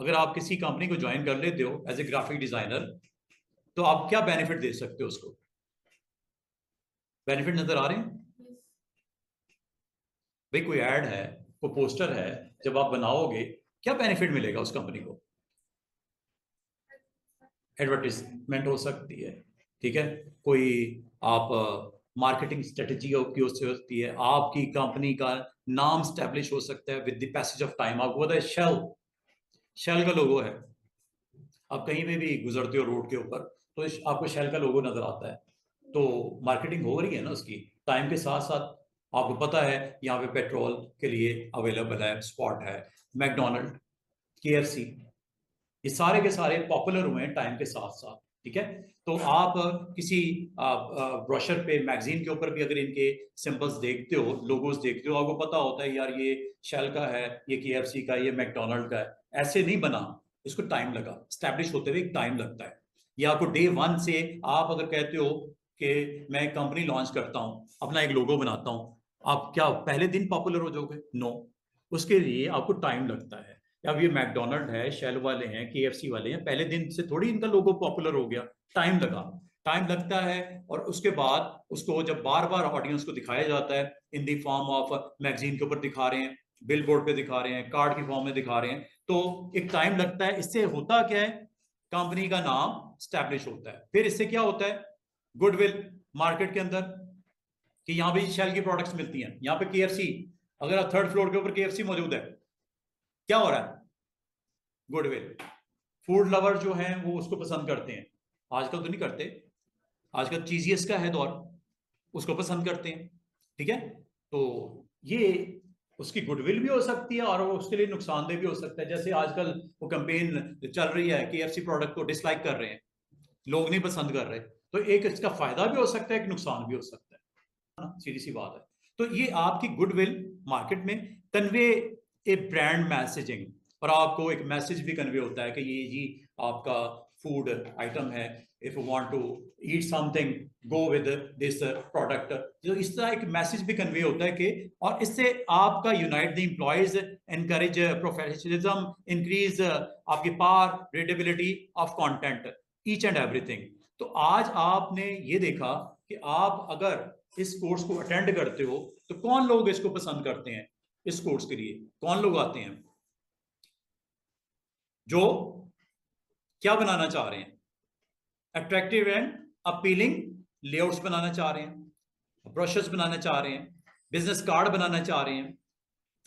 अगर आप किसी कंपनी को ज्वाइन कर लेते हो एज ए ग्राफिक डिजाइनर, तो आप क्या बेनिफिट दे सकते हो उसको? बेनिफिट नजर आ रहे हैं? भाई कोई ऐड है, कोई पोस्टर है, जब आप बनाओगे क्या बेनिफिट मिलेगा उस कंपनी को? एडवर्टीजमेंट हो सकती है, ठीक है। कोई आप मार्केटिंग स्ट्रेटेजी की हो सकती है, आपकी कंपनी का नाम स्टैब्लिश हो सकता है with the passage of time. आपको पता है शेल, शेल का लोगो है, आप कहीं पे भी गुजरते हो रोड के ऊपर तो आपको शेल का लोगो नजर आता है। तो मार्केटिंग हो रही है ना उसकी। टाइम के साथ साथ आपको पता है यहाँ पे पेट्रोल के लिए अवेलेबल है, स्पॉट है, मैकडोनल्ड, केएफसी, ये सारे के सारे पॉपुलर हुए हैं टाइम के साथ साथ, ठीक है। तो आप किसी ब्रोशर पे, मैगजीन के ऊपर भी अगर इनके सिंबल्स देखते हो, लोगोस देखते हो, आपको पता होता है यार ये शेल का है, ये केएफसी का, ये मैकडोनल्ड का है। ऐसे नहीं बना, इसको टाइम लगा, स्टैब्लिश होते हुए एक टाइम लगता है। या आपको डे वन से, आप अगर कहते हो कि मैं कंपनी लॉन्च करता हूँ, अपना एक लोगो बनाता हूँ, आप क्या पहले दिन पॉपुलर हो जाओगे? नो, उसके लिए आपको टाइम लगता है। अब ये मैकडोनल्ड है, शेल वाले हैं, केएफसी वाले हैं, पहले दिन से थोड़ी इनका लोगो पॉपुलर हो गया, टाइम लगा, टाइम लगता है। और उसके बाद उसको जब बार बार ऑडियंस को दिखाया जाता है, इन दी फॉर्म ऑफ मैगजीन के ऊपर दिखा रहे हैं, बिल बोर्ड पे दिखा रहे हैं, कार्ड की फॉर्म में दिखा रहे हैं, तो एक टाइम लगता है। इससे होता क्या है, कंपनी का नाम स्टैब्लिश होता है। फिर इससे क्या होता है, गुडविल मार्केट के अंदर, कि यहाँ पे शेल की प्रोडक्ट्स मिलती हैं, यहाँ पे केएफसी, अगर आप थर्ड फ्लोर के ऊपर केएफसी मौजूद है, क्या हो रहा है? गुडविल। फूड लवर जो हैं वो उसको पसंद करते हैं, आजकल तो नहीं करते, आजकल चीजियस का है दौर, उसको पसंद करते हैं, ठीक है। तो ये उसकी गुडविल भी हो सकती है और उसके लिए नुकसानदेह भी हो सकता है। जैसे आजकल वो कैंपेन चल रही है, केएफसी प्रोडक्ट को डिसलाइक कर रहे हैं, लोग नहीं पसंद कर रहे, तो एक इसका फायदा भी हो सकता है, एक नुकसान भी हो सकता है ना, सीधी सी बात है। तो ये आपकी गुडविल मार्केट में कन्वे, ए ब्रांड मैसेजिंग, और आपको एक मैसेज भी कन्वे होता है कि ये जी आपका फूड आइटम है, if you want to eat something go with this product. जो इस तरह एक मैसेज भी कन्वे होता है कि, और इससे आपका unite the employees, encourage professionalism, increase आपकी power, readability of content, each and everything. तो आज आपने ये देखा कि आप अगर इस कोर्स को अटेंड करते हो तो कौन लोग इसको पसंद करते हैं, इस कोर्स के लिए कौन लोग आते हैं जो क्या बनाना चाह रहे हैं, अट्रैक्टिव एंड अपीलिंग लेआउट्स बनाना चाह रहे हैं, ब्रोशर्स बनाना चाह रहे हैं, बिजनेस कार्ड बनाना चाह रहे हैं,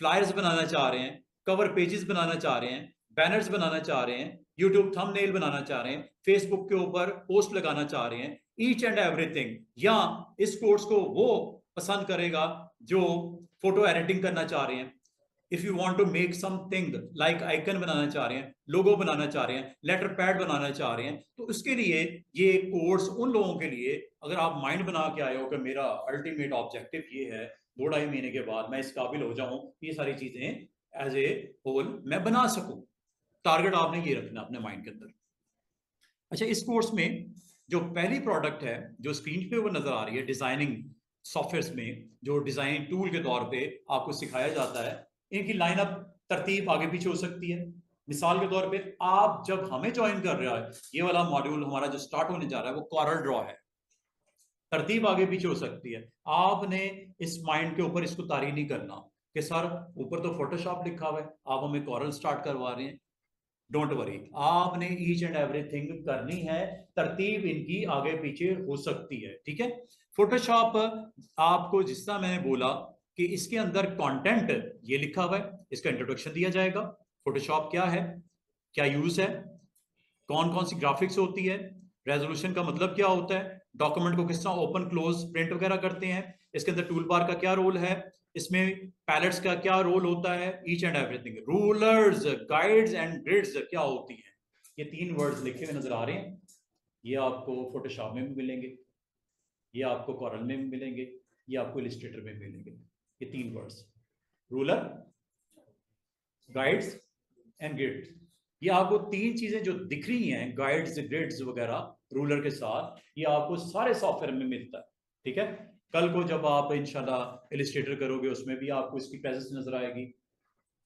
फ्लायर्स बनाना चाह रहे हैं, कवर पेजेस बनाना चाह रहे हैं, बैनर्स बनाना चाह रहे हैं, यूट्यूब थंबनेल बनाना चाह रहे हैं, फेसबुक के ऊपर पोस्ट लगाना चाह रहे हैं, ईच एंड एवरीथिंग। या इस कोर्स को वो पसंद करेगा जो फोटो एडिटिंग करना चाह रहे हैं, if you want to make something like icon बनाना चाह रहे हैं, लोगो बनाना चाह रहे हैं, लेटर पैड बनाना चाह रहे हैं, तो उसके लिए ये कोर्स उन लोगों के लिए, अगर आप माइंड बना के आए हो कि मेरा अल्टीमेट ऑब्जेक्टिव ये है, 2-2.5 महीने के बाद मैं इस काबिल हो जाऊं, ये सारी चीजें एज ए होल मैं बना सकूं, टारगेट आपने ये रखना अपने माइंड के अंदर। अच्छा, इस कोर्स में जो पहली प्रोडक्ट है जो स्क्रीन पे वो नजर आ रही है, डिजाइनिंग सॉफ्टवेयर में जो डिजाइन टूल के तौर पे आपको सिखाया जाता है, इनकी लाइनअप तरतीब आगे पीछे हो सकती है। मिसाल के तौर पे आप जब हमें ज्वाइन कर रहे हो, ये वाला मॉड्यूल हमारा जो स्टार्ट होने जा रहा है वो कॉरल ड्रॉ है, तरतीब आगे पीछे हो सकती है। आपने इस माइंड के ऊपर इसको तारी नहीं करना कि सर ऊपर तो फोटोशॉप लिखा हुआ है, आप हमें कॉरल स्टार्ट करवा रहे हैं। डोंट वरी, आपने ईच एंड एवरीथिंग करनी है, तरतीब इनकी आगे पीछे हो सकती है, ठीक है। फोटोशॉप आपको जिस तरह मैंने बोला कि इसके अंदर कंटेंट ये लिखा हुआ है, इसका इंट्रोडक्शन दिया जाएगा, फोटोशॉप क्या है, क्या यूज है, कौन कौन सी ग्राफिक्स होती है, रेजोल्यूशन का मतलब क्या होता है, डॉक्यूमेंट को किस तरह ओपन क्लोज प्रिंट वगैरह करते हैं, इसके अंदर टूल बार का क्या रोल है, इसमें पैलेट्स का क्या रोल होता है, each and everything, rulers, guides and grids क्या होती हैं। ये 3 वर्ड्स लिखे हुए नजर आ रहे हैं, ये आपको फोटोशॉप में भी मिलेंगे, ये आपको कॉरल में भी मिलेंगे, ये आपको इलिस्ट्रेटर में मिलेंगे। ये 3 words, ruler, guides and grids, ये आपको 3 चीजें जो दिख रही हैं, गाइड्स, ग्रिड्स वगैरह रूलर के साथ, ये आपको सारे सॉफ्टवेयर में मिलता है, ठीक है। कल को जब आप इंशाल्लाह इलिस्ट्रेटर करोगे उसमें भी आपको इसकी प्रेजेंस नजर आएगी।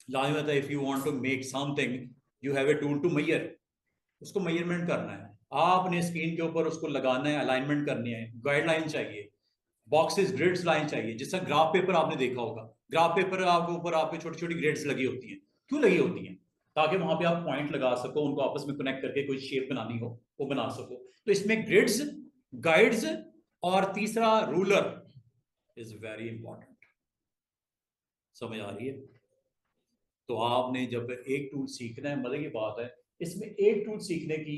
Live if you want to make something you have a tool to measure, उसको मेजरमेंट करना है, आपने स्क्रीन के ऊपर उसको लगाना है, अलाइनमेंट करनी है, गाइडलाइन चाहिए, बॉक्सेस ग्रिड्स लाइन चाहिए। जिसका ग्राफ पेपर आपने देखा होगा, ग्राफ पेपर आपके ऊपर आपके छोटी छोटी ग्रिड्स लगी होती हैं, क्यों लगी होती हैं? ताकि वहां पे आप पॉइंट लगा सको, उनको आपस में कनेक्ट करके कोई शेप बनानी हो वो बना सको। तो इसमें ग्रिड्स, गाइड्स और तीसरा रूलर इज वेरी इंपॉर्टेंट। समझ आ रही है? तो आपने जब एक टूल सीखना है, मजे की बात है, इसमें एक टूल सीखने की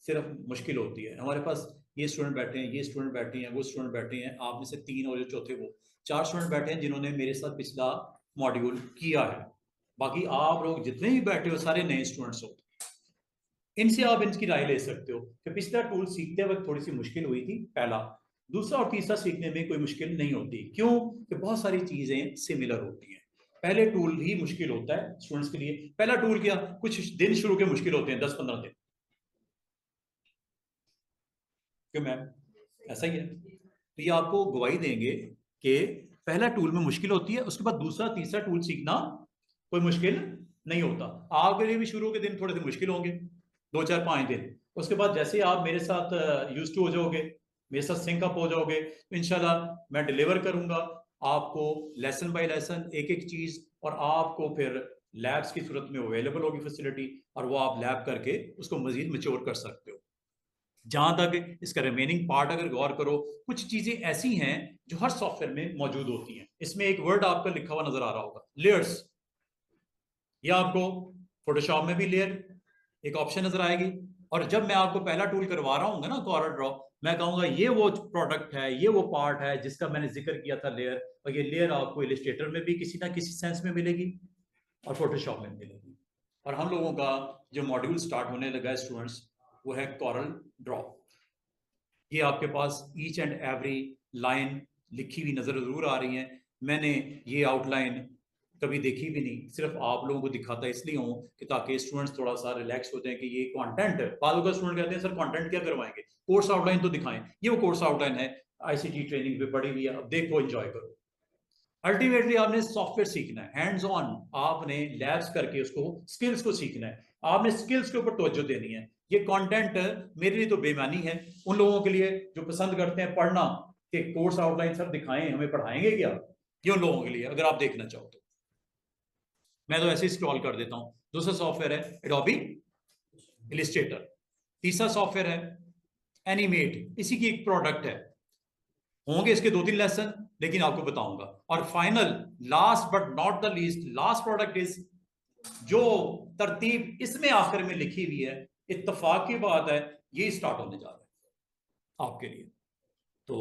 सिर्फ मुश्किल होती है। हमारे पास ये स्टूडेंट बैठे हैं, ये स्टूडेंट बैठे हैं, वो स्टूडेंट बैठे हैं, आप में से 3 और जो चौथे वो 4 स्टूडेंट बैठे हैं जिन्होंने मेरे साथ पिछला मॉड्यूल किया है। बाकी आप लोग जितने भी बैठे हो सारे नए स्टूडेंट्स हो, इनसे आप इनकी राय ले सकते हो कि पिछला टूल सीखते वक्त थोड़ी सी मुश्किल हुई थी, पहला। दूसरा और तीसरा सीखने में कोई मुश्किल नहीं होती, क्यों कि बहुत सारी चीजें सिमिलर होती हैं। पहले टूल ही मुश्किल होता है स्टूडेंट्स के लिए। पहला टूल क्या, कुछ दिन शुरू के मुश्किल होते हैं, 10-15 दिन। क्यों मैम, ऐसा ही है? तो ये आपको गवाही देंगे कि पहला टूल में मुश्किल होती है, उसके बाद दूसरा तीसरा टूल सीखना कोई मुश्किल नहीं होता। आपके लिए भी शुरू के दिन थोड़े से मुश्किल होंगे, 2-4-5 दिन। उसके बाद जैसे आप मेरे साथ यूज टू हो जाओगे, मेरे साथ सिंक अप हो जाओगे, तो इंशाल्लाह मैं डिलीवर करूंगा आपको लेसन बाय लेसन एक एक चीज, और आपको फिर लैब्स की सूरत में अवेलेबल होगी फैसिलिटी, और वो आप लैब करके उसको मजीद मैच्योर कर सकते हो। जहां तक इसका रिमेनिंग पार्ट अगर गौर करो, कुछ चीजें ऐसी हैं जो हर सॉफ्टवेयर में मौजूद होती हैं। इसमें एक वर्ड आपका लिखा हुआ नजर आ रहा होगा, लेयर्स। ये आपको फोटोशॉप में भी लेयर एक ऑप्शन नजर आएगी, और जब मैं आपको पहला टूल करवा रहा हूँ ना कॉर्ल ड्रॉ, मैं कहूंगा ये वो प्रोडक्ट है, ये वो पार्ट है जिसका मैंने जिक्र किया था लेयर, और ये लेयर आपको इलिस्ट्रेटर में भी किसी ना किसी सेंस में मिलेगी और फोटोशॉप में मिलेगी। और हम लोगों का जो मॉड्यूल स्टार्ट होने लगा है स्टूडेंट्स, वो है कॉर्ल ड्रॉ। ये आपके पास ईच एंड एवरी लाइन लिखी हुई नजर जरूर आ रही है। मैंने ये आउटलाइन कभी देखी भी नहीं, सिर्फ आप लोगों को दिखाता इसलिए हूँ कि ताकि स्टूडेंट्स थोड़ा सा रिलैक्स हो जाए कि ये कंटेंट है। बाद का स्टूडेंट कहते हैं सर कंटेंट क्या करवाएंगे, कोर्स आउटलाइन तो दिखाएं। ये वो कोर्स आउटलाइन है, आईसीटी ट्रेनिंग पे पड़ी हुई है, अब देखो एंजॉय करो। अल्टीमेटली आपने सॉफ्टवेयर सीखना है, हैंड्स ऑन, आपने लैब्स करके उसको स्किल्स को सीखना है, आपने स्किल्स के ऊपर तवज्जो देनी है। ये कंटेंट मेरे लिए तो बेईमानी है, उन लोगों के लिए जो पसंद करते हैं पढ़ना कि कोर्स आउटलाइन सर दिखाएं, हमें पढ़ाएंगे क्या, ये उन लोगों के लिए अगर आप देखना चाहो तो। मैं तो ऐसे ही स्क्रॉल कर देता हूं। दूसरा सॉफ्टवेयर है एडोबी इलिस्ट्रेटर, तीसरा सॉफ्टवेयर है एनिमेट, इसी की एक प्रोडक्ट है। होंगे इसके 2-3 लेसन, लेकिन आपको बताऊंगा। और final, last but not the least, last product is, जो तरतीब इसमें आखिर में लिखी हुई है, इत्तेफाक की बात है, ये स्टार्ट होने जा रहा है आपके लिए। तो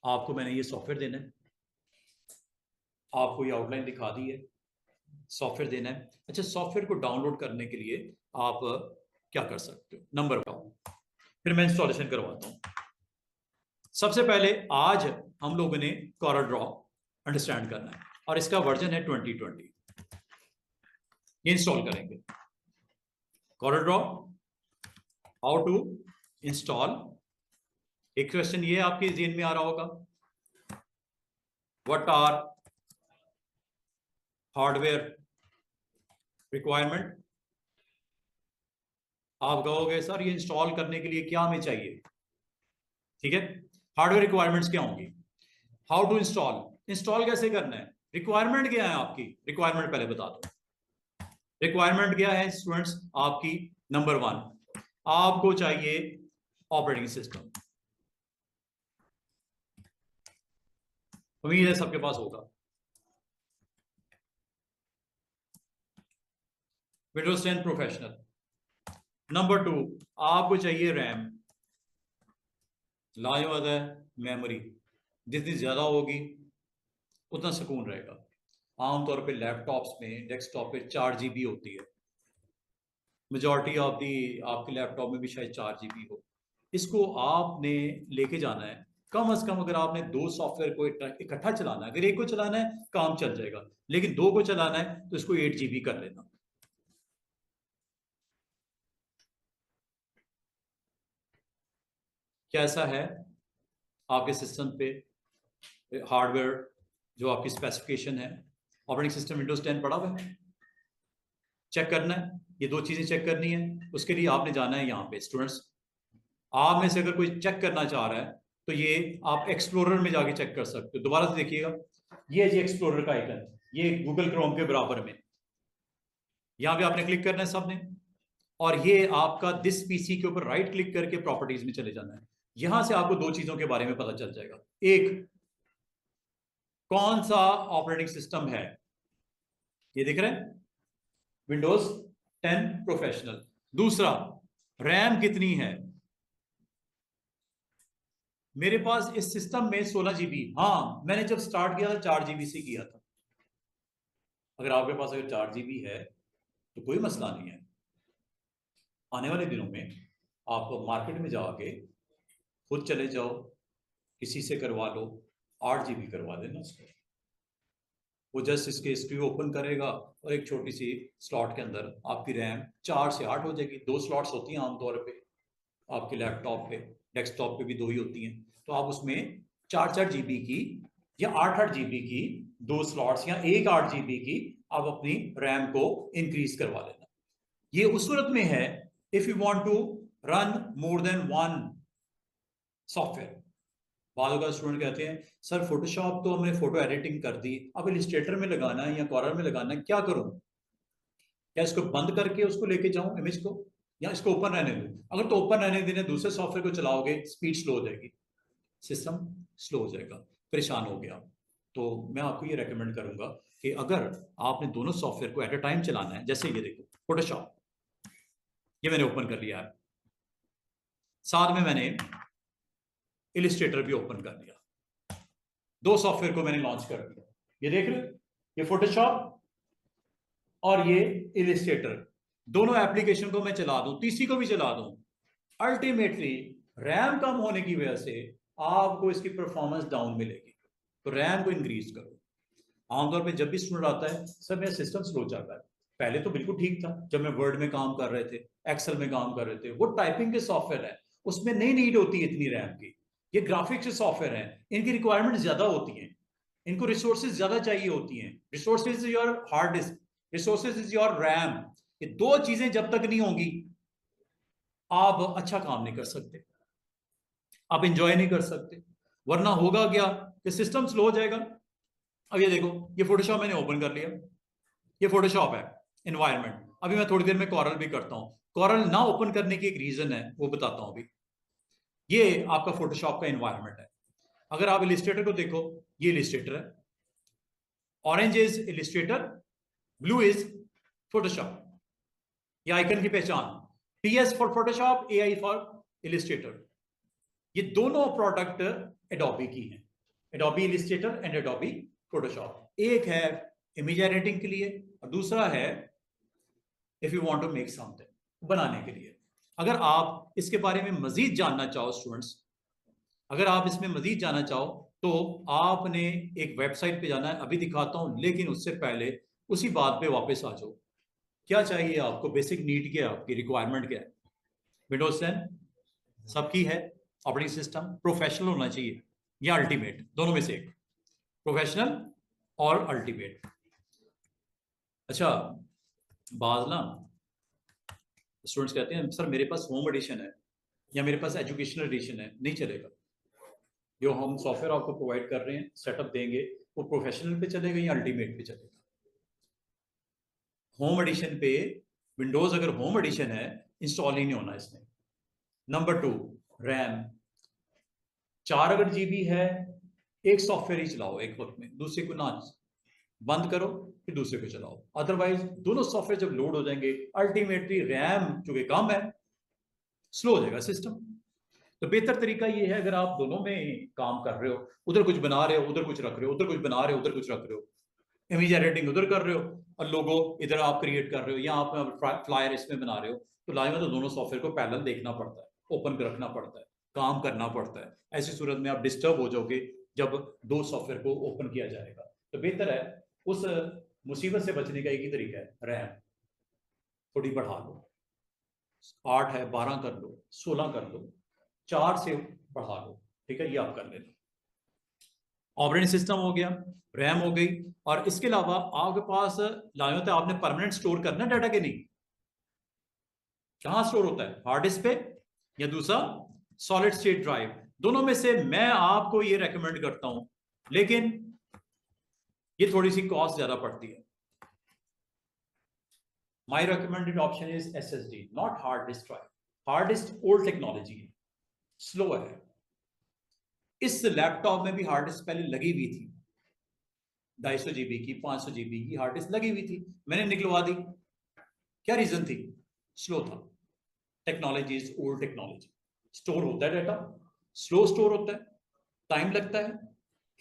आपको मैंने ये सॉफ्टवेयर देना है, आपको ये आउटलाइन दिखा दी है, सॉफ्टवेयर देना है। अच्छा, सॉफ्टवेयर को डाउनलोड करने के लिए आप क्या कर सकते हो, नंबर बताओ, फिर मैं इंस्टॉलेशन करवाता हूं। सबसे पहले आज हम लोगों ने कॉर्ल ड्रॉ अंडरस्टैंड करना है, और इसका वर्जन है 2020। ये इंस्टॉल करेंगे Corel Draw, how to install. एक क्वेश्चन ये आपके जेन में आ रहा होगा, व्हाट आर हार्डवेयर रिक्वायरमेंट। आप कहोगे सर ये इंस्टॉल करने के लिए क्या हमें चाहिए, ठीक है। हार्डवेयर रिक्वायरमेंट्स क्या होंगी, हाउ टू इंस्टॉल, इंस्टॉल कैसे करना है, रिक्वायरमेंट क्या है आपकी, रिक्वायरमेंट पहले बता दो। रिक्वायरमेंट क्या है स्टूडेंट्स आपकी, नंबर 1 आपको चाहिए ऑपरेटिंग सिस्टम। उम्मीद है सबके पास होगा, विंडोज 10 प्रोफेशनल। नंबर 2 आपको चाहिए रैम, लाजवाब है मेमोरी, जितनी ज्यादा होगी उतना सुकून रहेगा। आमतौर पे लैपटॉप्स में, डेस्कटॉप पे 4 GB होती है, मेजॉरिटी ऑफ दी आपके लैपटॉप में भी शायद 4 GB हो। इसको आपने लेके जाना है, कम से कम अगर आपने 2 सॉफ्टवेयर को इकट्ठा चलाना है, अगर एक को चलाना है काम चल जाएगा, लेकिन 2 को चलाना है तो इसको 8 GB कर लेना। कैसा है आपके सिस्टम पे हार्डवेयर, जो आपकी स्पेसिफिकेशन है, ऑपरेटिंग सिस्टम विंडोज 10 पड़ा हुआ है, चेक करना है। ये दो चीजें चेक करनी है। उसके लिए आपने जाना है यहाँ पे स्टूडेंट्स, आप में से अगर कोई चेक करना चाह रहा है तो ये आप एक्सप्लोरर में जाके चेक कर सकते हो। दोबारा से देखिएगा, ये जी एक्सप्लोरर का आइकन, ये गूगल क्रोम के बराबर में, यहां पे आपने क्लिक करना है सबने, और ये आपका दिस पीसी के ऊपर राइट क्लिक करके प्रॉपर्टीज में चले जाना है। यहां से आपको दो चीजों के बारे में पता चल जाएगा। एक, कौन सा ऑपरेटिंग सिस्टम है, ये दिख रहा है, विंडोज 10 प्रोफेशनल। दूसरा, रैम कितनी है। मेरे पास इस सिस्टम में 16 GB, हाँ मैंने जब स्टार्ट किया था 4 GB से किया था। अगर आपके पास अगर 4 GB है तो कोई मसला नहीं है। आने वाले दिनों में आप मार्केट में जाके खुद चले जाओ, किसी से करवा लो, 8 GB करवा देना उसको। वो जस्ट इसके हिस्ट्री ओपन करेगा और एक छोटी सी स्लॉट के अंदर आपकी रैम 4 से 8 हो जाएगी। 2 स्लॉट्स होती हैं आमतौर पे आपके लैपटॉप पे, डेस्कटॉप पे भी 2 ही होती हैं। तो आप उसमें 4-4 GB की या 8-8 GB की 2 स्लॉट्स या एक 8 GB की आप अपनी रैम को इंक्रीज करवा लेना। ये उस सूरत में है if you want to run more than one software. बाद का स्टूडेंट कहते हैं सर फोटोशॉप तो हमने फोटो एडिटिंग कर दी, अब इलिस्ट्रेटर में लगाना है या कॉर्नर में लगाना है, क्या करूं? क्या इसको बंद करके उसको लेके जाऊं इमेज को, या इसको ओपन रहने दूं? अगर तो ओपन रहने देने दूसरे सॉफ्टवेयर को चलाओगे स्पीड स्लो हो जाएगी, सिस्टम स्लो हो जाएगा, परेशान हो गया। तो मैं आपको ये रेकमेंड करूंगा कि अगर आपने दोनों सॉफ्टवेयर को एट अ टाइम चलाना है, जैसे ये देखो फोटोशॉप, ये मैंने ओपन कर लिया है, साथ में मैंने इलिस्ट्रेटर भी ओपन कर लिया, 2 सॉफ्टवेयर को मैंने लॉन्च कर दिया। ये देख रहे हो, ये फोटोशॉप और ये इलिस्ट्रेटर, दोनों एप्लीकेशन को मैं चला दूं, तीसरी को भी चला दूं, अल्टीमेटली रैम कम होने की वजह से आपको इसकी परफॉर्मेंस डाउन मिलेगी। तो रैम को इंक्रीज करो। आमतौर पे जब भी स्टूडेंट आता है सर मेरा सिस्टम स्लो चल रहा है, पहले तो बिल्कुल ठीक था जब मैं वर्ड में काम कर रहे थे, एक्सेल में काम कर रहे थे, वो टाइपिंग के सॉफ्टवेयर है, उसमें नहीं नीड होती इतनी रैम की। ये ग्राफिक्स के सॉफ्टवेयर है, इनकी रिक्वायरमेंट ज्यादा होती है, इनको रिसोर्सेज ज्यादा चाहिए होती हैं। Resources is your hard disk, resources is your RAM. ये दो चीजें जब तक नहीं होंगी आप अच्छा काम नहीं कर सकते, आप इंजॉय नहीं कर सकते। वरना होगा क्या कि सिस्टम स्लो हो जाएगा। अब ये देखो, ये फोटोशॉप मैंने ओपन कर लिया, ये फोटोशॉप है एनवायरनमेंट। अभी मैं थोड़ी देर में कॉरल भी करता हूं। कॉरल ना ओपन करने की एक रीजन है, वो बताता हूं अभी। ये आपका फोटोशॉप का एनवायरनमेंट है। अगर आप इलिस्ट्रेटर को देखो, ये इलिस्ट्रेटर है, orange is Illustrator, blue is Photoshop. ये आइकन की पहचान, TS for Photoshop, AI for Illustrator. ये दोनों प्रोडक्ट एडोबी की हैं, Adobe Illustrator and Adobe Photoshop. एक है इमेज एडिटिंग के लिए और दूसरा है if you want to make something, बनाने के लिए। अगर आप इसके बारे में मजीद जानना चाहो स्टूडेंट्स, अगर आप इसमें मजीद जानना चाहो तो आपने एक वेबसाइट पे जाना है, अभी दिखाता हूं, लेकिन उससे पहले उसी बात पे वापस आ जाओ। क्या चाहिए आपको, बेसिक नीड क्या है, आपकी रिक्वायरमेंट क्या है? विंडोज 10 सबकी है ऑपरेटिंग सिस्टम, प्रोफेशनल होना चाहिए या अल्टीमेट, दोनों में से एक, प्रोफेशनल और अल्टीमेट। अच्छा, बाद ना स्टूडेंट्स कहते हैं सर मेरे पास होम एडिशन है या मेरे पास एजुकेशनल एडिशन है, नहीं चलेगा। जो हम सॉफ्टवेयर आपको प्रोवाइड कर रहे हैं, सेटअप देंगे, वो प्रोफेशनल पे चलेगा या अल्टीमेट पे चलेगा। होम एडिशन पे, विंडोज अगर होम एडिशन है, इंस्टॉल ही नहीं होना इसमें। नंबर 2, रैम 4 अगर जीबी है, एक सॉफ्टवेयर ही चलाओ एक वक्त में, दूसरे को ना बंद करो फिर दूसरे को चलाओ। अदरवाइज दोनों सॉफ्टवेयर जब लोड हो जाएंगे, अल्टीमेटली रैम चूंकि कम है, स्लो हो जाएगा सिस्टम। तो बेहतर तरीका ये है, अगर आप दोनों में काम कर रहे हो, उधर कुछ बना रहे हो उधर कुछ रख रहे हो, उधर कुछ बना रहे हो उधर कुछ रख रहे हो, इमेज एडिटिंग उधर कर रहे हो और लोगो इधर आप क्रिएट कर रहे हो, या आप फ्लायर इसमें बना रहे हो, तो लाइव में तो दोनों सॉफ्टवेयर को पैरेलल देखना पड़ता है, ओपन कर रखना पड़ता है, काम करना पड़ता है। ऐसी सूरत में आप डिस्टर्ब हो जाओगे जब 2 सॉफ्टवेयर को ओपन किया जाएगा। तो बेहतर है, उस मुसीबत से बचने का एक ही तरीका है, रैम थोड़ी बढ़ा लो, 8 है 12 कर लो, 16 कर लो, 4 से बढ़ा लो, ठीक है, ये आप कर लेना। ऑपरेटिंग सिस्टम हो गया, रैम हो गई, और इसके अलावा आपके पास लाजमत है आपने परमानेंट स्टोर करना डाटा के नहीं, कहाँ स्टोर होता है, हार्ड डिस्क पे या दूसरा सॉलिड स्टेट ड्राइव? दोनों में से मैं आपको ये रेकमेंड करता हूं, लेकिन ये थोड़ी सी कॉस्ट ज्यादा पड़ती है। My recommended option is SSD, not hard disk drive. Hard disk old technology है, स्लो है। इस लैपटॉप में भी हार्ड डिस्क पहले लगी हुई थी, 250 GB की, 500 GB की हार्ड डिस्क लगी हुई थी, मैंने निकलवा दी। क्या रीजन थी? स्लो था। Technology is old technology. Store होता है डाटा, स्लो स्टोर होता है, टाइम लगता है,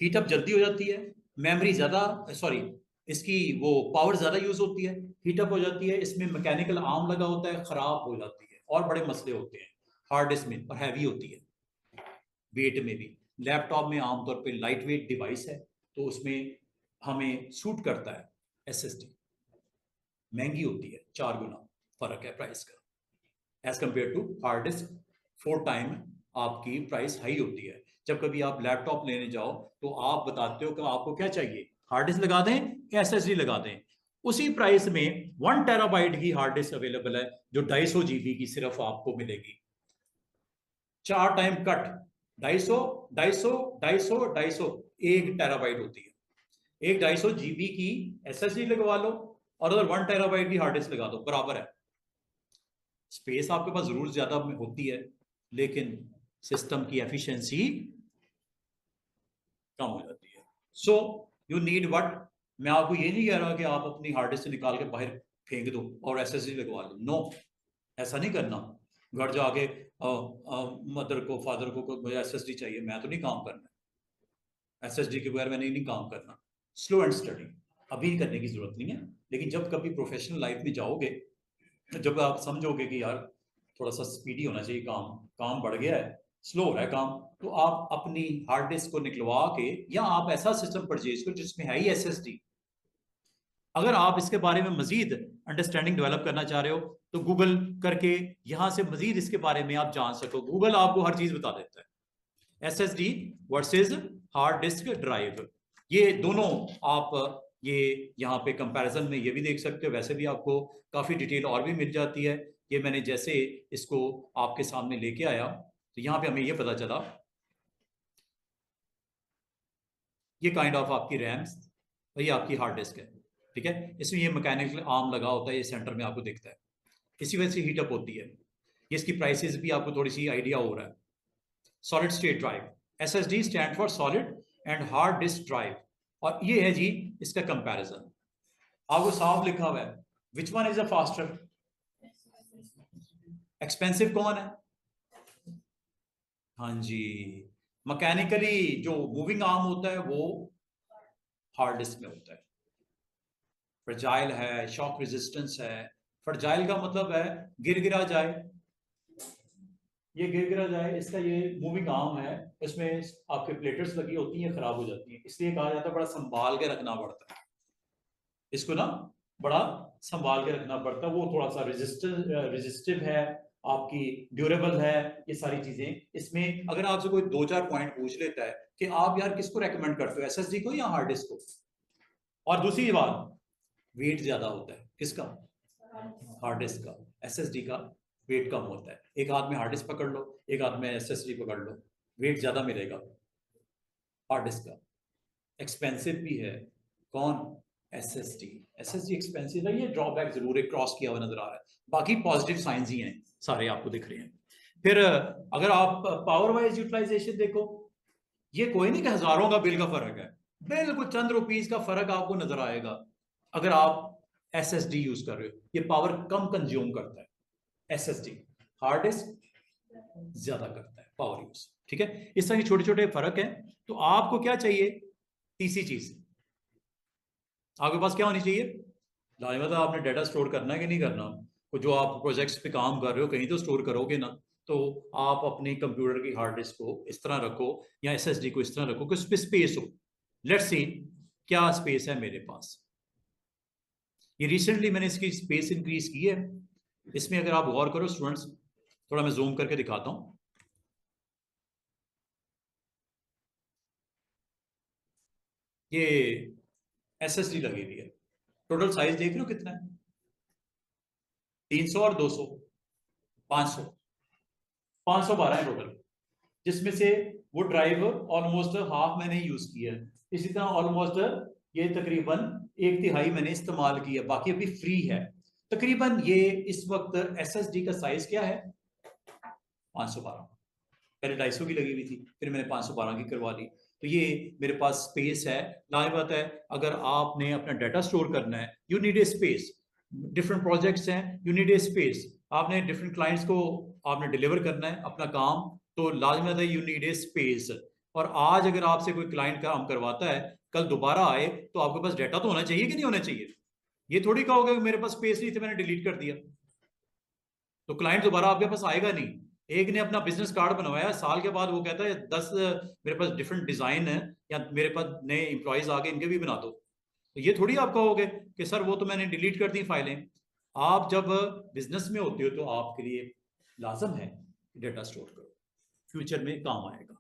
हीटअप जल्दी हो जाती है, मेमोरी ज्यादा, सॉरी, इसकी वो पावर ज्यादा यूज होती है, हीटअप हो जाती है, इसमें मैकेनिकल आर्म लगा होता है, खराब हो जाती है, और बड़े मसले होते हैं हार्ड डिस्क में, और हैवी होती है वेट में भी। लैपटॉप में आमतौर पे लाइट वेट डिवाइस है, तो उसमें हमें सूट करता है SSD। महंगी होती है, 4 गुना फर्क है प्राइस का as compare to hard disk. 4 time आपकी प्राइस हाई होती है। जब कभी आप लैपटॉप लेने जाओ तो आप बताते हो कि आपको क्या चाहिए, हार्ड डिस्क लगा दें या SSD लगा दें। उसी प्राइस में 1 टेराबाइट की हार्ड डिस्क अवेलेबल है, जो 250 GB की सिर्फ आपको मिलेगी। 4 टाइम कट, 250, 250, 250, 250, 1 टेराबाइट होती है। एक 250 GB की SSD लगवा लो और उधर 1 टेराबाइट की हार्ड डिस्क लगा दो, बराबर है। स्पेस आपके पास जरूर ज्यादा होती है, लेकिन सिस्टम की एफिशिएंसी कम हो जाती है। So you need what? मैं आपको ये नहीं कह रहा कि आप अपनी हार्ड डिस्क निकाल के बाहर फेंक दो और SSD लगवा लो, नो, ऐसा नहीं करना। घर जाके मदर को, फादर को मुझे SSD चाहिए, मैं तो नहीं काम करना, SSD के बगैर मैंने नहीं काम करना। स्लो एंड स्टडी अभी करने की जरूरत नहीं है, लेकिन जब कभी प्रोफेशनल लाइफ में जाओगे, जब आप समझोगे कि यार थोड़ा सा स्पीडी होना चाहिए, काम काम बढ़ गया है, स्लो हो रहा है काम, तो आप अपनी हार्ड डिस्क को निकलवा के, या आप ऐसा सिस्टम परचेज करो जिसमें है ही SSD। अगर आप इसके बारे में मजीद अंडरस्टैंडिंग डेवलप करना चाह रहे हो तो गूगल करके यहां से मजीद इसके बारे में आप जान सको। गूगल आपको हर चीज बता देता है। SSD versus hard disk drive, ये दोनों आप ये यहाँ पे कंपैरिजन में ये भी देख सकते हो। वैसे भी आपको काफी डिटेल और भी मिल जाती है। ये मैंने जैसे इसको आपके सामने लेके आया तो यहाँ पे हमें ये पता चला, ये काइंड ऑफ आपकी रैम्स, ये आपकी हार्ड डिस्क है, ठीक है। इसमें ये मैकेनिकल आर्म लगा होता है, ये सेंटर में आपको दिखता है, इसी वजह से हीटअप होती है। ये इसकी प्राइसेस भी आपको थोड़ी सी आइडिया हो रहा है। Solid state drive, SSD stand for solid and hard disk drive, और ये है जी इसका कंपैरिजन। आपको साफ लिखा हुआ है which one is a faster. Expensive कौन है? हाँ जी, मैकेनिकली जो मूविंग आर्म होता है वो हार्ड डिस्क में होता है। फ्रजाइल है, शॉक रेजिस्टेंस है। फ्रजाइल का मतलब है गिर गिरा जाए, ये गिर गिरा जाए, इसका ये मूविंग आर्म है, इसमें आपके प्लेटेट्स लगी होती हैं, खराब हो जाती हैं, इसलिए कहा जाता है बड़ा संभाल के रखना पड़ता है इसको ना, बड़ा संभाल के रखना पड़ता है। वो थोड़ा सा रेजिस्टिव है, आपकी ड्यूरेबल है, ये सारी चीजें इसमें। अगर आपसे कोई 2-4 पॉइंट पूछ लेता है कि आप यार किसको रेकमेंड करते हो, SSD को या हार्ड डिस्क को, और दूसरी बात, वेट ज्यादा होता है किसका? हार्ड डिस्क का। SSD का वेट कम होता है। एक हाथ में हार्ड डिस्क पकड़ लो, एक हाथ में SSD पकड़ लो, वेट ज्यादा मिलेगा हार्ड डिस्क का। एक्सपेंसिव भी है कौन? SSD। SSD एक्सपेंसिव है, ये ड्रॉबैक जरूर है, क्रॉस किया हुआ नजर आ रहा है, बाकी पॉजिटिव साइंस ही हैं सारे आपको दिख रहे हैं। फिर अगर आप पावर वाइज यूटिलाइजेशन देखो, ये कोई नहीं कि हजारों का बिल का फर्क है, बिल्कुल चंद रुपीस का फर्क आपको नजर आएगा। अगर आप SSD यूज कर रहे हो, ये पावर कम कंज्यूम करता है SSD, हार्ड डिस्क ज्यादा करता है पावर यूज, ठीक है। इस तरह के छोटे छोटे फर्क है। तो आपको क्या चाहिए? तीसरी चीज आपके पास क्या होनी चाहिए? लाजमत आपने डाटा स्टोर करना है कि नहीं करना? जो आप प्रोजेक्ट्स पे काम कर रहे हो कहीं तो स्टोर करोगे ना, तो आप अपनी कंप्यूटर की हार्ड डिस्क को इस तरह रखो या SSD को इस तरह रखो कि उस पर स्पेस हो। लेट्स सी क्या स्पेस है मेरे पास। ये रिसेंटली मैंने इसकी स्पेस इंक्रीज की है। इसमें अगर आप गौर करो स्टूडेंट्स, थोड़ा मैं जूम करके दिखाता हूं। ये SSD लगी हुई है, टोटल साइज देख रहे हो कितना है? 300 और 200, 512 है टोटल, जिसमें से वो ड्राइव ऑलमोस्ट हाफ मैंने यूज किया है। इसी तरह ऑलमोस्ट ये तकरीबन 1/3 मैंने इस्तेमाल किया, बाकी अभी फ्री है। तकरीबन ये इस वक्त SSD का साइज क्या है, 512। पहले 250 की लगी हुई थी, फिर मैंने 512 की करवा ली। तो ये मेरे पास स्पेस है। लाइव बात है, अगर आपने अपना डाटा स्टोर करना है, you need a space. Different projects हैं, यू नीड ए स्पेस। आपने डिफरेंट क्लाइंट्स को आपने डिलीवर करना है अपना काम, तो लाजमत है यू नीड ए स्पेस। और आज अगर आपसे कोई क्लाइंट काम करवाता है, कल दोबारा आए तो आपके पास डाटा तो होना चाहिए कि नहीं होना चाहिए। ये थोड़ी कहोगे मेरे पास स्पेस नहीं थी मैंने डिलीट कर दिया, तो क्लाइंट दोबारा आपके पास आएगा नहीं। एक ने अपना बिजनेस कार्ड बनवाया, साल के बाद वो कहता है 10 मेरे पास डिफरेंट डिजाइन है, या मेरे पास नए एम्प्लॉयज आ गए, इनके भी बना दो। तो ये थोड़ी आप कहोगे कि सर वो तो मैंने डिलीट कर दी फाइलें। आप जब बिजनेस में होते हो तो आपके लिए लाजम है डेटा स्टोर करो, फ्यूचर में काम आएगा,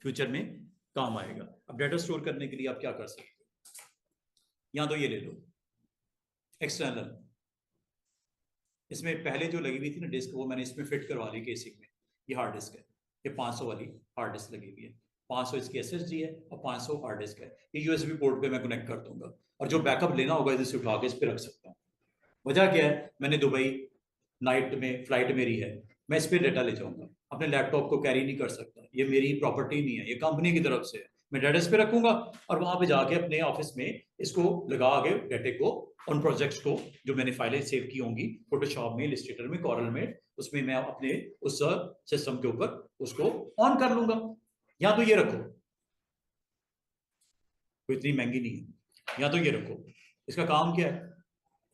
फ्यूचर में काम आएगा। अब डेटा स्टोर करने के लिए आप क्या कर सकते हो, या तो ये ले लो एक्सटर्नल, इसमें पहले जो लगी हुई थी ना डिस्क, वो मैंने इसमें फिट करवा ली केसिंग में। ये हार्ड डिस्क है, ये 500 वाली हार्ड डिस्क लगी हुई है, 500 इसकी SSD है और 500 हार्ड डिस्क है। ये USB पोर्ट पे मैं कनेक्ट कर दूंगा, और जो बैकअप लेना होगा इधर से उठा के इस पे रख सकता हूँ। वजह क्या है, मैंने दुबई नाइट में फ्लाइट मेरी है, मैं इस पर डाटा ले जाऊंगा, अपने लैपटॉप को कैरी नहीं कर सकता, ये मेरी प्रॉपर्टी नहीं है, ये कंपनी की तरफ से है। मैं डाटा इस पे रखूंगा और वहां पे जाके अपने ऑफिस में इसको लगा के डाटे को, उन प्रोजेक्ट्स को जो मैंने फाइलें सेव की होंगी फोटोशॉप में, इलस्ट्रेटर में, कॉरल में, उसमें मैं अपने उस सिस्टम के ऊपर उसको ऑन कर लूंगा। या तो ये रखो, कोई इतनी महंगी नहीं है, या तो ये रखो। इसका काम क्या है,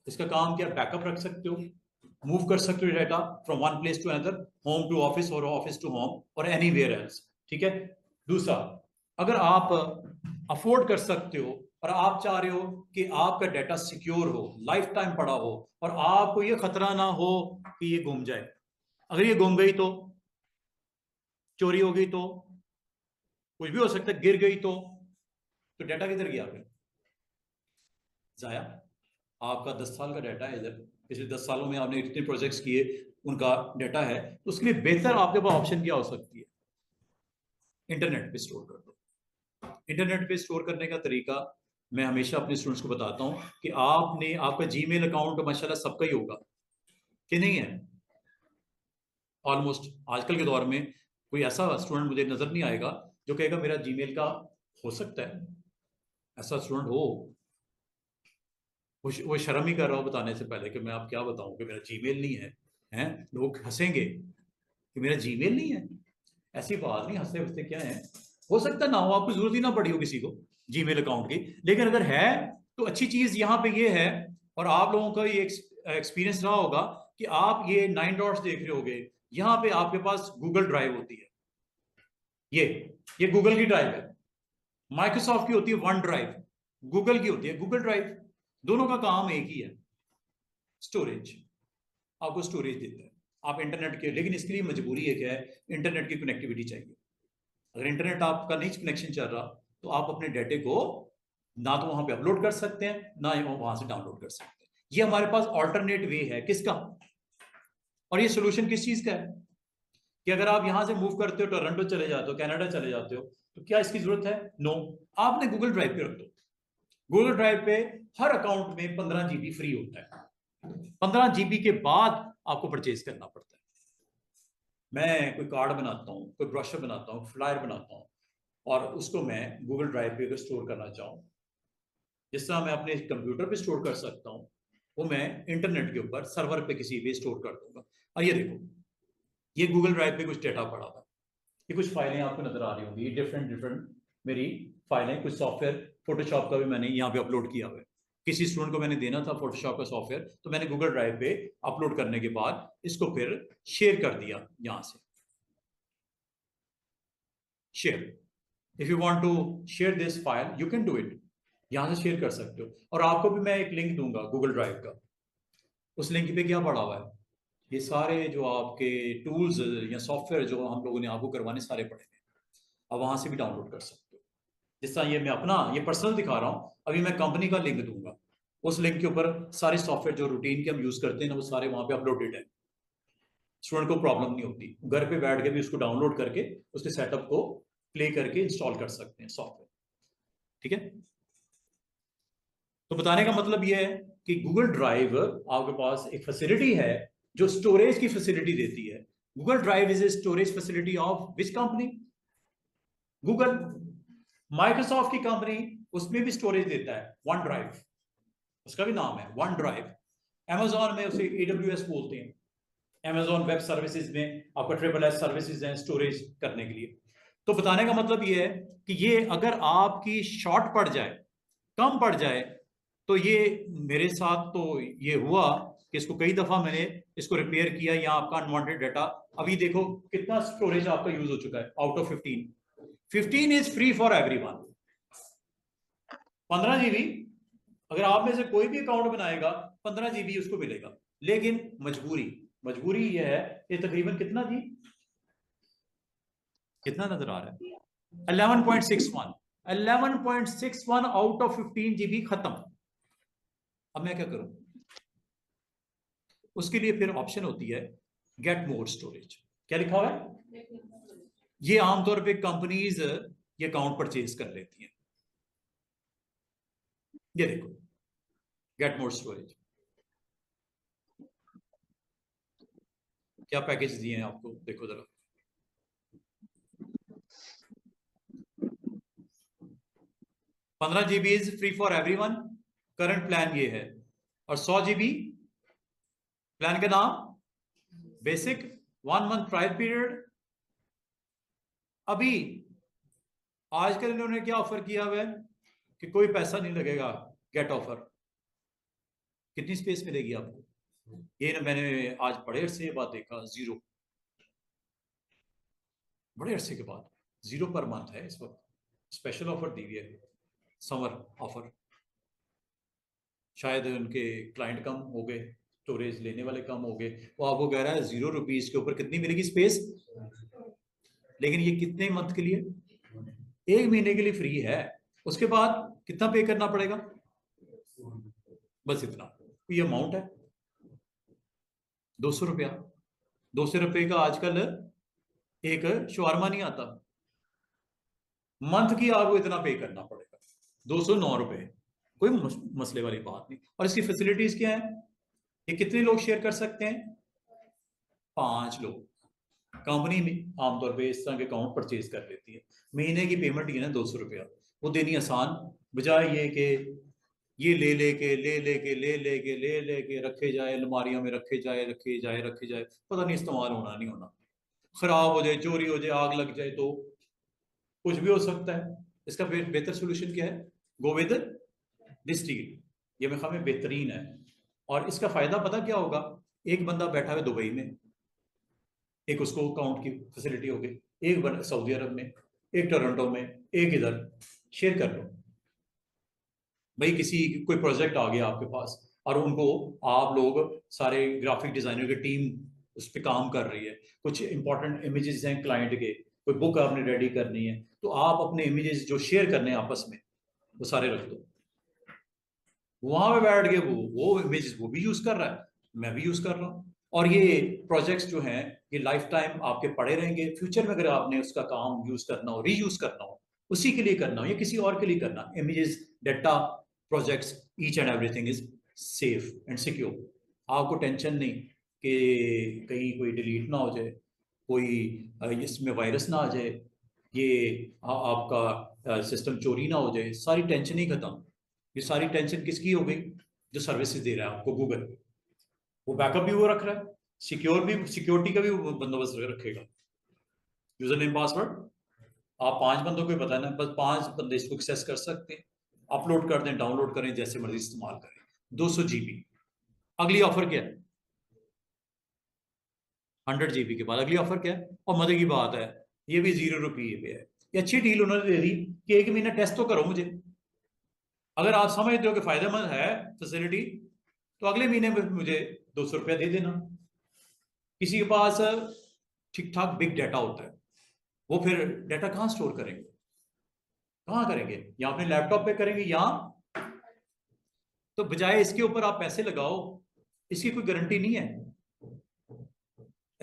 इसका काम क्या, बैकअप रख सकते हो, मूव कर सकते हो data from one place to another, home to office और ऑफिस टू होम और एनीवेयर एल्स। ठीक है। दूसरा, अगर आप अफोर्ड कर सकते हो और आप चाह रहे हो कि आपका डाटा सिक्योर हो, लाइफ टाइम पड़ा हो, और आपको ये खतरा ना हो कि ये गुम जाए, अगर ये गुम गई तो, चोरी हो गई तो, कुछ भी हो सकता है, गिर गई तो डाटा किधर गया फिर, जाया। आपका 10 साल का डाटा है इधर, पिछले 10 सालों में आपने इतने प्रोजेक्ट्स किए, उनका डाटा है, तो उसके लिए बेहतर आपके पास ऑप्शन क्या हो सकती है, इंटरनेट पे स्टोर कर दो। इंटरनेट पे स्टोर करने का तरीका मैं हमेशा अपने स्टूडेंट्स को बताता हूं कि आपका जीमेल अकाउंट माशाल्लाह सबका ही होगा कि नहीं है। ऑलमोस्ट आजकल के दौर में कोई ऐसा स्टूडेंट मुझे नजर नहीं आएगा जो कहेगा मेरा जीमेल का हो सकता है। ऐसा स्टूडेंट हो, वो शर्म ही कर रहा हो बताने से पहले कि मैं आप क्या बताऊं कि मेरा जीमेल नहीं है, हैं लोग हंसेंगे कि मेरा जीमेल नहीं है। ऐसी बात नहीं, हंसते हंसते क्या है, हो सकता ना हो, आपको जरूरत ही ना पड़ी हो किसी को जीमेल अकाउंट की, लेकिन अगर है तो अच्छी चीज यहाँ पे ये है, और आप लोगों का ये एक्सपीरियंस रहा होगा कि आप ये 9 डॉट्स देख रहे होगे, यहाँ पे आपके पास गूगल ड्राइव होती है, ये गूगल की ड्राइव है, माइक्रोसॉफ्ट की होती है वन ड्राइव, गूगल की होती है गूगल ड्राइव। दोनों का काम एक ही है, स्टोरेज, आपको स्टोरेज देता है आप इंटरनेट के, लेकिन इसके लिए मजबूरी है क्या है, इंटरनेट की कनेक्टिविटी चाहिए। अगर इंटरनेट आपका नहीं कनेक्शन चल रहा तो आप अपने डाटे को ना तो वहां पे अपलोड कर सकते हैं, ना वहां से डाउनलोड कर सकते हैं। ये हमारे पास ऑल्टरनेट वे है किसका, और ये सोल्यूशन किस चीज का है कि अगर आप यहां से मूव करते हो, टोरंटो चले जाते हो, कनाडा चले जाते हो, तो क्या इसकी जरूरत है, नो, आपने गूगल ड्राइव पे रख दो। गूगल ड्राइव पे हर अकाउंट में 15 GB फ्री होता है, 15 GB के बाद आपको परचेज करना पड़ता है। मैं कोई कार्ड बनाता हूँ, कोई ब्रोशर बनाता हूँ, फ्लायर बनाता हूँ, और उसको मैं गूगल ड्राइव पे अगर स्टोर करना चाहूँ, जिस तरह मैं अपने कंप्यूटर पे स्टोर कर सकता हूँ, वो मैं इंटरनेट के ऊपर सर्वर पे किसी पे स्टोर कर दूंगा। और ये देखो, ये गूगल ड्राइव पे कुछ डेटा पड़ा हुआ है, ये कुछ फाइलें आपको नजर आ रही होंगी, डिफरेंट डिफरेंट मेरी फाइलें, कुछ सॉफ्टवेयर फोटोशॉप का भी मैंने यहाँ पे अपलोड किया हुआ है। किसी स्टूडेंट को मैंने देना था फोटोशॉप का सॉफ्टवेयर, तो मैंने गूगल ड्राइव पे अपलोड करने के बाद इसको फिर शेयर कर दिया, यहां से share. If you want to share this file you can do it, यहां से शेयर कर सकते हो। और आपको भी मैं एक लिंक दूंगा गूगल ड्राइव का, उस लिंक पे क्या पड़ा हुआ है, ये सारे जो आपके टूल्स या सॉफ्टवेयर जो हम लोगों ने आपको करवाने सारे पड़े हैं, अब वहां से भी डाउनलोड कर सकते हो। जिस तरह ये मैं अपना ये पर्सनल दिखा रहा हूँ, अभी मैं कंपनी का लिंक दूंगा, उस लिंक के ऊपर सारे सॉफ्टवेयर जो रूटीन के हम यूज करते हैं ना, वो सारे वहां पे अपलोडेड है। स्टूडेंट को प्रॉब्लम नहीं होती, घर पे बैठ के भी उसको डाउनलोड करके उसके सेटअप को प्ले करके इंस्टॉल कर सकते हैं सॉफ्टवेयर। ठीक है, तो बताने का मतलब यह है कि गूगल ड्राइव आपके पास एक फैसिलिटी है जो स्टोरेज की फैसिलिटी देती है। Google drive is a storage facility of which company? Google. Microsoft की कंपनी उसमें भी स्टोरेज देता है, वन ड्राइव, उसका भी नाम है वन ड्राइव। Amazon में उसे AWS बोलते हैं। Amazon वेब सर्विसेज में आपका SSS सर्विसेज हैं स्टोरेज करने के लिए। तो बताने का मतलब ये है कि ये अगर आपकी शॉर्ट पड़ जाए, कम पड़ जाए, तो ये मेरे साथ तो ये हुआ कि इसको कई दफा मैंने इसको रिपेयर किया, या आपका अनवांटेड डाटा, अभी देखो कितना स्टोरेज आपका यूज हो चुका है out of 15 is free for everyone. 15 GB अगर आप में से कोई भी अकाउंट बनाएगा 15 GB उसको मिलेगा, लेकिन मजबूरी यह है, ये तकरीबन कितना जी, कितना नजर आ रहा है, 11.61 आउट ऑफ 15 GB खत्म। अब मैं क्या करूं? उसके लिए फिर ऑप्शन होती है गेट मोर स्टोरेज। क्या लिखा हुआ है? ये आमतौर पे कंपनीज ये अकाउंट परचेज कर लेती हैं। ये देखो गेट मोर स्टोरेज, क्या पैकेज दिए हैं आपको, देखो जरा। 15 GB is free for everyone, current plan ये है। और 100 GB प्लान का नाम बेसिक, 1 मंथ ट्रायल पीरियड। अभी आजकल इन्होंने क्या ऑफर किया हुआ है कि कोई पैसा नहीं लगेगा, गेट ऑफर। कितनी स्पेस मिलेगी आपको? ये ना, मैंने आज बड़े अरसे के बाद देखा, जीरो, बड़े अरसे के बाद जीरो पर मंथ है इस वक्त। स्पेशल ऑफर दी हुई है, समर ऑफर। शायद उनके क्लाइंट कम हो गए, स्टोरेज लेने वाले कम हो गए, वो आपको कह रहा है ₹0 के ऊपर कितनी मिलेगी स्पेस। लेकिन ये कितने मंथ के लिए? 1 महीने के लिए फ्री है। उसके बाद कितना पे करना पड़ेगा? बस इतना, ये अमाउंट है, ₹200। ₹200 का आजकल एक शवारमा नहीं आता। मंथ की आपको इतना पे करना पड़ेगा, ₹209। कोई मसले वाली बात नहीं। और इसकी फैसिलिटीज क्या है? ये कितने लोग शेयर कर सकते हैं? 5 लोग। कंपनी में आमतौर पे इस तरह के अकाउंट परचेज कर लेती है। महीने की पेमेंट ही है ना ₹200, वो देनी आसान, बजाय ये कि ये ले लेके रखे जाए, अलमारियों में रखे जाए, पता नहीं इस्तेमाल होना नहीं होना, खराब हो जाए, चोरी हो जाए, आग लग जाए, तो कुछ भी हो सकता है। इसका बेहतर सोल्यूशन क्या है? Go with district. ये मेरे ख्याल में बेहतरीन है। और इसका फायदा पता क्या होगा? एक बंदा बैठा है दुबई में, एक उसको अकाउंट की फैसिलिटी होगी, एक सऊदी अरब में, एक टोरंटो में, एक इधर, शेयर कर लो। भाई किसी कोई प्रोजेक्ट आ गया आपके पास और उनको आप लोग सारे ग्राफिक डिजाइनर की टीम उस पर काम कर रही है, कुछ इंपॉर्टेंट इमेजेस हैं क्लाइंट के, कोई बुक आपने रेडी करनी है, तो आप अपने इमेजेस जो शेयर करने हैं आपस में वो सारे रख दो वहां पे बैठ के। वो इमेजेस वो भी यूज कर रहा है, मैं भी यूज कर रहा हूँ। और ये प्रोजेक्ट्स जो हैं ये लाइफ टाइम आपके पड़े रहेंगे। फ्यूचर में अगर आपने उसका काम यूज करना हो, रीयूज करना हो, उसी के लिए करना हो या किसी और के लिए करना, images, data, projects, each and everything is safe and secure. आपको टेंशन नहीं कि कहीं कोई डिलीट ना हो जाए, कोई इसमें वायरस ना आ जाए, ये आपका सिस्टम चोरी ना हो जाए, सारी टेंशन ही खत्म। ये सारी टेंशन किसकी हो गई? जो सर्विसेज दे रहा है आपको गूगल, वो बैकअप भी वो रख रहा है, सिक्योर भी, सिक्योरिटी का भी वो बंदोबस्त रखेगा। यूजर नेम पासवर्ड आप 5 बंदों को बताना, बस 5 बंदे इसको एक्सेस कर सकते हैं। अपलोड कर दें, डाउनलोड करें, जैसे मर्जी इस्तेमाल करें। 200 GB। अगली ऑफर क्या है? 100 GB के बाद अगली ऑफर क्या है? और मजे की बात है, ये भी ₹0 पे है। ये अच्छी डील उन्होंने दे दी कि 1 महीना टेस्ट तो करो मुझे। अगर आप समझते हो कि फायदेमंद है फैसिलिटी, तो अगले महीने में मुझे ₹200 दे देना। किसी के पास ठीक ठाक बिग डाटा होता है, वो फिर डाटा कहाँ स्टोर करेंगे, कहाँ करेंगे? या अपने लैपटॉप पे करेंगे, या तो बजाय इसके ऊपर आप पैसे लगाओ, इसकी कोई गारंटी नहीं है।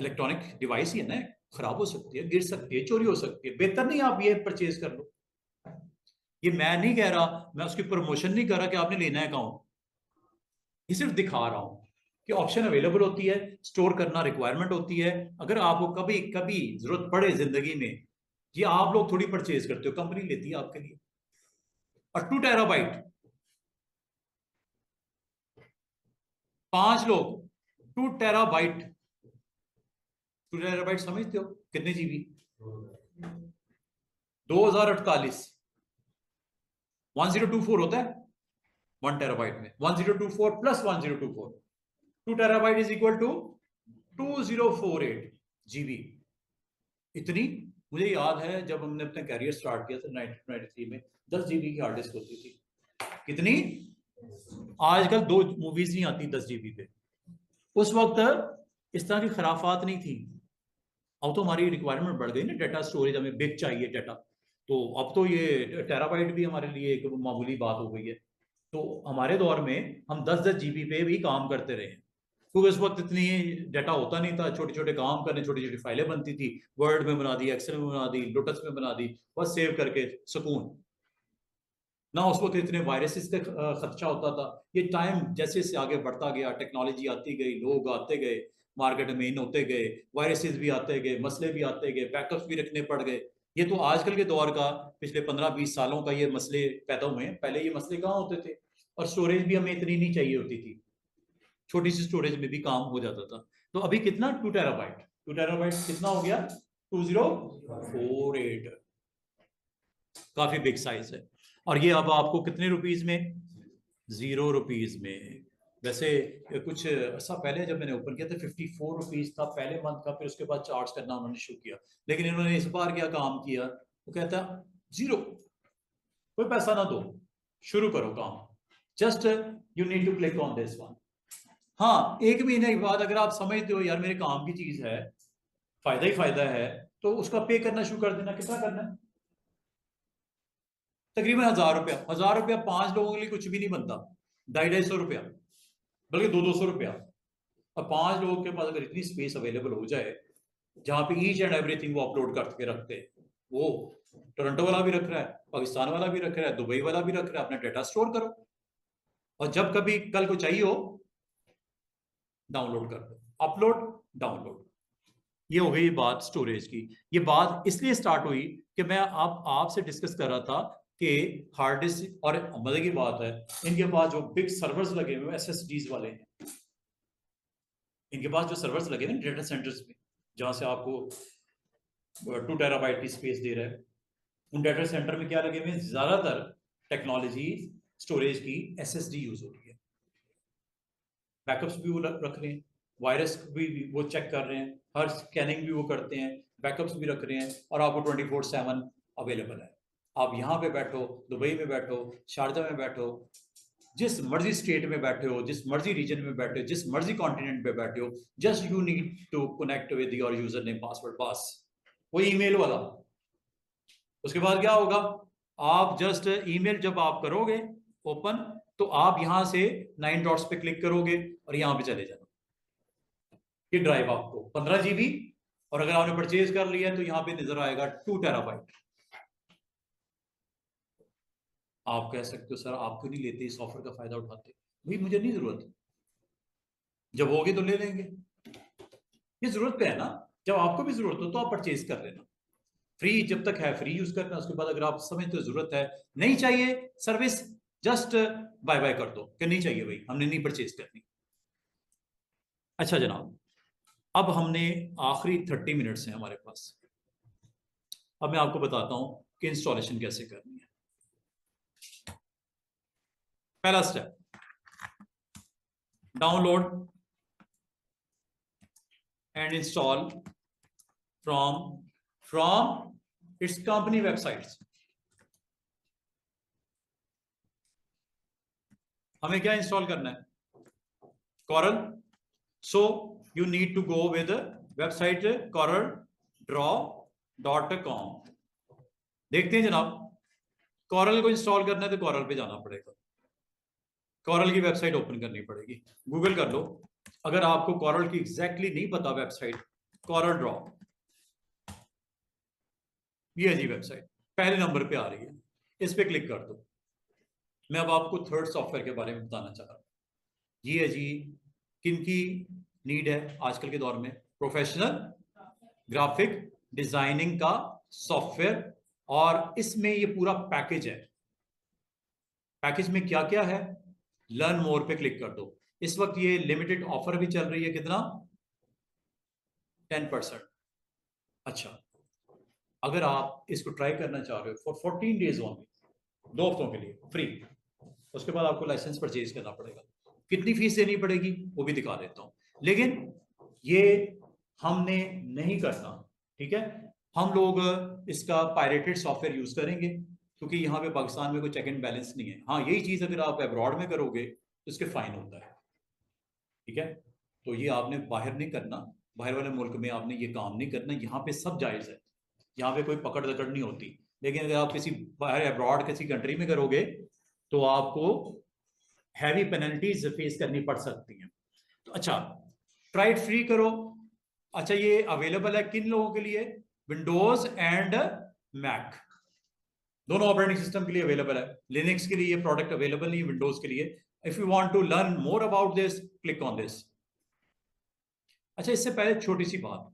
इलेक्ट्रॉनिक डिवाइस ही है ना, खराब हो सकती है, गिर सकती है, चोरी हो सकती है। बेहतर नहीं आप ये परचेज कर लो। ये मैं नहीं कह रहा, मैं उसकी प्रमोशन नहीं कर रहा कि आपने लेना है अकाउंट, ये सिर्फ दिखा रहा हूं कि ऑप्शन अवेलेबल होती है, स्टोर करना रिक्वायरमेंट होती है। अगर आपको कभी कभी जरूरत पड़े जिंदगी में, ये आप लोग थोड़ी परचेज करते हो, कंपनी लेती है आपके लिए। और 2 टेराबाइट 5 लोग, 2 टेराबाइट, 2 टेराबाइट समझते हो कितने जीबी? 2048 1024 होता है 1 टेराबाइट में, 1024 plus 1024, 2 terabyte is equal to 2048 GB. इतनी मुझे याद है जब हमने अपना कैरियर स्टार्ट किया था 1993 में, 10 जीबी की हार्ड डिस्क होती थी। कितनी? आजकल 2 मूवीज नहीं आती 10 जीबी पे। उस वक्त इस तरह की खराफात नहीं थी। अब तो हमारी रिक्वायरमेंट बढ़ गई ना, डाटा स्टोरेज, हमें बिग चाहिए डाटा। तो अब तो ये टेराबाइट भी हमारे लिए एक मामूली बात हो गई है। तो हमारे दौर में हम 10-10 जीबी पे भी काम करते रहे, क्योंकि उस वक्त इतनी डाटा होता नहीं था, छोटे छोटे काम करने, छोटी छोटी फाइलें बनती थी, वर्ड में बना दी, एक्सेल में बना दी, लोटस में बना दी, बस सेव करके सुकून ना। उस वक्त इतने वायरसेस का खदशा होता था। ये टाइम जैसे जैसे आगे बढ़ता गया, टेक्नोलॉजी आती गई, लोग आते गए, मार्केट में इन होते गए, वायरसेस भी आते गए, मसले भी आते गए, बैकअप्स भी रखने पड़ गए। ये तो आजकल के दौर का, पिछले 15-20 सालों का ये मसले पैदा हुए हैं। पहले ये मसले कहाँ होते थे? और स्टोरेज भी हमें इतनी नहीं चाहिए होती थी, छोटी सी स्टोरेज में भी काम हो जाता था। तो अभी कितना? 2 टेराबाइट। 2 टेराबाइट कितना हो गया? 2048, काफी बिग साइज है। और ये अब आपको कितने रुपीज में? 0 रुपीज में। वैसे कुछ ऐसा पहले जब मैंने ओपन किया था 54 रुपीज था पहले मंथ का, फिर उसके बाद चार्ज करना उन्होंने शुरू किया। लेकिन इन्होंने इस बार क्या काम किया, वो कहता 0, कोई पैसा ना दो, शुरू करो काम, just you need to click on this one. हाँ, 1 महीने के बाद अगर आप समझते हो यार मेरे काम की चीज है, फायदा ही फायदा है, तो उसका पे करना शुरू कर देना। कितना करना है? तकरीबन 1000 रुपया। 1000 रुपया 5 लोगों के लिए कुछ भी नहीं बनता, 250-250 रुपया, बल्कि 200-200 रुपया। अब 5 लोगों के पास अगर इतनी स्पेस अवेलेबल हो जाए, जहां पे ईच एंड एवरीथिंग वो अपलोड करके रखते हैं, वो टोरंटो वाला भी रख रहा है, पाकिस्तान वाला भी रख रहा है, दुबई वाला भी रख रहा है, अपना डाटा स्टोर करो और जब कभी कल को चाहिए हो डाउनलोड कर दो, अपलोड डाउनलोड। ये हो गई बात स्टोरेज की। ये बात इसलिए स्टार्ट हुई कि मैं आपसे डिस्कस कर रहा था कि हार्ड डिस्क, और मजे की बात है इनके पास जो बिग सर्वर्स लगे हुए एसएसडीज वाले हैं, इनके पास जो सर्वर्स लगे हैं डेटा सेंटर्स में, जहां से आपको 2 टेराबाइट की स्पेस दे रहा है, उन डेटा सेंटर में क्या लगे हुए? ज्यादातर टेक्नोलॉजी स्टोरेज की एसएसडी यूज हो रही है। बैकअप्स भी वो रख रहे हैं, वायरस भी वो चेक कर रहे हैं, हर स्कैनिंग भी वो करते हैं, बैकअप्स भी रख रहे हैं, और आपको 24/7 अवेलेबल है। आप यहाँ पे बैठो, दुबई में बैठो, शारजा में बैठो, जिस मर्जी स्टेट में बैठे हो, जिस मर्जी रीजन में बैठे हो, जिस मर्जी कॉन्टिनेंट पे बैठे हो, just you need to connect with your user name password, बस वो ईमेल वाला। उसके बाद क्या होगा? आप जस्ट ईमेल जब आप करोगे ओपन, तो आप यहां से 9 डॉट्स पे क्लिक करोगे और यहां पे चले जाना। ये ड्राइव आपको 15 जीबी, और अगर आपने परचेज कर लिया तो यहां पे नजर आएगा 2 टेराबाइट। आप कह सकते हो सर आप क्यों नहीं लेते, इस ऑफर का फायदा उठाते? भाई मुझे नहीं जरूरत, जब होगी तो ले लेंगे। ये जरूरत पे है ना, जब आपको भी जरूरत हो तो आप परचेज कर लेना। फ्री जब तक है फ्री यूज करना, उसके बाद अगर आप समझते हो जरूरत है, नहीं चाहिए सर्विस, जस्ट बाय बाय कर दो कि नहीं चाहिए भाई, हमने नहीं परचेज करनी। अच्छा जनाब, अब हमने आखिरी 30 मिनट्स हैं हमारे पास। अब मैं आपको बताता हूं कि इंस्टॉलेशन कैसे करनी है। पहला step, download and install from its company websites. हमें क्या इंस्टॉल करना है? Coral. So you need to go with website coreldraw.com। देखते हैं जनाब, Coral को इंस्टॉल करना है तो Coral पे जाना पड़ेगा, Coral की वेबसाइट ओपन करनी पड़ेगी, गूगल कर लो। अगर आपको Coral की एग्जैक्टली नहीं पता वेबसाइट, कॉरल ड्रॉ, ये जी वेबसाइट पहले नंबर पे आ रही है, इस पे क्लिक कर दो। मैं अब आपको थर्ड सॉफ्टवेयर के बारे में बताना चाह रहा हूँ। ये है जी, किनकी नीड है आजकल के दौर में? प्रोफेशनल ग्राफिक डिजाइनिंग का सॉफ्टवेयर, और इसमें ये पूरा पैकेज है। पैकेज में क्या क्या है? लर्न मोर पे क्लिक कर दो। इस वक्त ये लिमिटेड ऑफर भी चल रही है, कितना? 10%। अच्छा, अगर आप इसको ट्राई करना चाह रहे हो फॉर 14 डेज ओनली, 2 हफ्तों के लिए फ्री, उसके बाद आपको लाइसेंस परचेज करना पड़ेगा। कितनी फीस देनी पड़ेगी वो भी दिखा देता हूं, लेकिन ये हमने नहीं करना, ठीक है? हम लोग इसका पायरेटेड सॉफ्टवेयर यूज करेंगे, क्योंकि यहाँ पे पाकिस्तान में कोई चेक एंड बैलेंस नहीं है। हाँ, यही चीज अगर आप अब्रॉड में करोगे तो इसके फाइन होता है, ठीक है? तो ये आपने बाहर नहीं करना, बाहर वाले मुल्क में आपने ये काम नहीं करना। यहाँ पे सब जायज है, यहाँ पे कोई पकड़ दकड़ नहीं होती। लेकिन अगर आप किसी बाहर अब्रॉड किसी कंट्री में करोगे तो आपको हैवी पेनल्टीज फेस करनी पड़ सकती हैं। तो अच्छा, ट्राई फ्री करो। अच्छा, ये अवेलेबल है किन लोगों के लिए? विंडोज एंड मैक, दोनों ऑपरेटिंग सिस्टम के लिए अवेलेबल है। लिनक्स के लिए ये प्रोडक्ट अवेलेबल नहीं है, विंडोज के लिए। If you want to learn more about this, click on this. अच्छा, इससे पहले छोटी सी बात,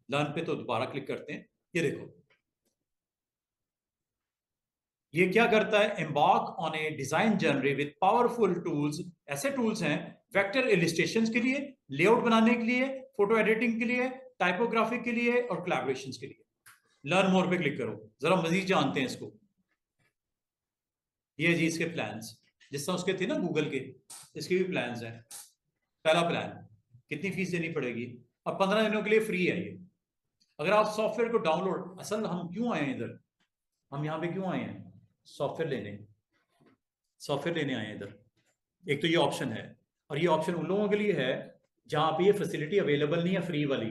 लर्न पे तो दोबारा क्लिक करते हैं। ये देखो, ये क्या करता है? Embark on A design journey with powerful tools. ऐसे टूल्स हैं वेक्टर इलिस्ट्रेशंस के लिए, लेआउट बनाने के लिए, फोटो एडिटिंग के लिए, टाइपोग्राफी के लिए और कोलैबोरेशंस के लिए। लर्न मोर पे क्लिक करो, जरा मजीद जानते हैं इसको। ये जी इसके प्लान्स, जिस तरह उसके थे ना गूगल के, इसके भी प्लान्स हैं। पहला प्लान, कितनी फीस देनी पड़ेगी? अब 15 दिनों के लिए फ्री है ये। अगर आप सॉफ्टवेयर को डाउनलोड, असल हम क्यों आए हैं इधर, हम यहाँ पे क्यों आए हैं? सॉफ्टवेयर लेने आए हैं इधर। एक तो ये ऑप्शन है, और ये ऑप्शन उन लोगों के लिए है जहां पे ये फैसिलिटी अवेलेबल नहीं है फ्री वाली।